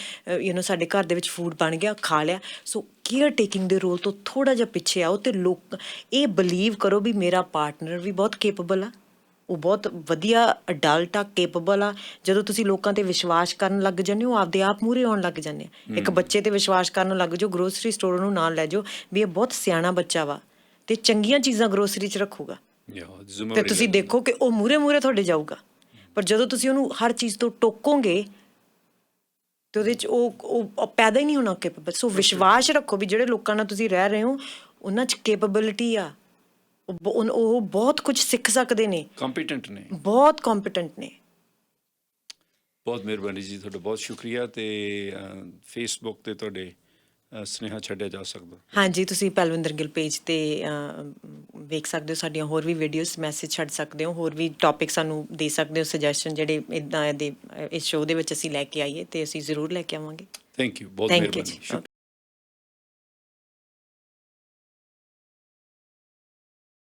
ਸਾਡੇ ਘਰ ਦੇ ਵਿੱਚ ਫੂਡ ਬਣ ਗਿਆ ਖਾ ਲਿਆ। ਸੋ ਕੇਅਰ ਟੇਕਿੰਗ ਦੇ ਰੋਲ ਤੋਂ ਥੋੜ੍ਹਾ ਜਿਹਾ ਪਿੱਛੇ ਆਓ ਅਤੇ ਲੋਕ ਇਹ ਬਿਲੀਵ ਕਰੋ ਵੀ ਮੇਰਾ ਪਾਰਟਨਰ ਵੀ ਬਹੁਤ ਕੇਪੇਬਲ ਆ, ਉਹ ਬਹੁਤ ਵਧੀਆ ਅਡਲਟ ਆ, ਕੇਪੇਬਲ ਆ। ਜਦੋਂ ਤੁਸੀਂ ਲੋਕਾਂ 'ਤੇ ਵਿਸ਼ਵਾਸ ਕਰਨ ਲੱਗ ਜਾਂਦੇ ਹੋ ਆਪਦੇ ਆਪ ਮੂਹਰੇ ਆਉਣ ਲੱਗ ਜਾਂਦੇ ਆ। ਇੱਕ ਬੱਚੇ 'ਤੇ ਵਿਸ਼ਵਾਸ ਕਰਨ ਲੱਗ ਜਾਓ, ਗਰੋਸਰੀ ਸਟੋਰ ਨੂੰ ਨਾਲ ਲੈ ਜਾਓ ਵੀ ਇਹ ਬਹੁਤ ਸਿਆਣਾ ਬੱਚਾ ਵਾ ਅਤੇ ਚੰਗੀਆਂ ਚੀਜ਼ਾਂ ਗਰੋਸਰੀ 'ਚ ਰੱਖੂਗਾ ਅਤੇ ਤੁਸੀਂ ਦੇਖੋ ਕਿ ਉਹ ਮੂਹਰੇ ਤੁਹਾਡੇ ਜਾਊਗਾ। ਪਰ ਜਦੋਂ ਤੁਸੀਂ ਉਹਨੂੰ ਹਰ ਚੀਜ਼ ਤੋਂ ਟੋਕੋਗੇ ਅਤੇ ਉਹਦੇ 'ਚ ਉਹ ਪੈਦਾ ਹੀ ਨਹੀਂ ਹੋਣਾ ਕੇਪੇਬਲ। ਸੋ ਵਿਸ਼ਵਾਸ ਰੱਖੋ ਵੀ ਜਿਹੜੇ ਲੋਕਾਂ ਨਾਲ ਤੁਸੀਂ ਰਹਿ ਰਹੇ ਹੋ ਉਹਨਾਂ 'ਚ ਕੇਪੇਬਿਲਿਟੀ ਆ, ਉਹ ਬਹੁਤ ਕੁਝ ਸਿੱਖ ਸਕਦੇ ਨੇ, ਕੰਪੀਟੈਂਟ ਨੇ, ਬਹੁਤ ਕੰਪੀਟੈਂਟ ਨੇ। ਬਹੁਤ ਮਿਹਰਬਾਨੀ ਜੀ, ਤੁਹਾਡਾ ਬਹੁਤ ਸ਼ੁਕਰੀਆ। ਅਤੇ ਫੇਸਬੁੱਕ 'ਤੇ ਤੁਹਾਡੇ ਸੁਨੇਹਾ ਛੱਡਿਆ ਜਾ ਸਕਦਾ? ਹਾਂਜੀ, ਤੁਸੀਂ ਪਲਵਿੰਦਰ ਗਿੱਲ ਪੇਜ 'ਤੇ ਵੇਖ ਸਕਦੇ ਹੋ ਸਾਡੀਆਂ ਹੋਰ ਵੀ ਵੀਡੀਓਜ਼, ਮੈਸੇਜ ਛੱਡ ਸਕਦੇ ਹੋ, ਹੋਰ ਵੀ ਟੌਪਿਕ ਸਾਨੂੰ ਦੇ ਸਕਦੇ ਹੋ ਸੁਜੈਸ਼ਨ ਜਿਹੜੇ ਇੱਦਾਂ ਦੇ ਇਸ ਸ਼ੋਅ ਦੇ ਵਿੱਚ ਅਸੀਂ ਲੈ ਕੇ ਆਈਏ ਅਤੇ ਅਸੀਂ ਜ਼ਰੂਰ ਲੈ ਕੇ ਆਵਾਂਗੇ। ਥੈਂਕ ਯੂ, ਬਹੁਤ ਥੈਂਕ ਯੂ ਮਿਹਰਬਾਨੀ, ਜੀ। ਸ਼ੁਕਰੀਆ।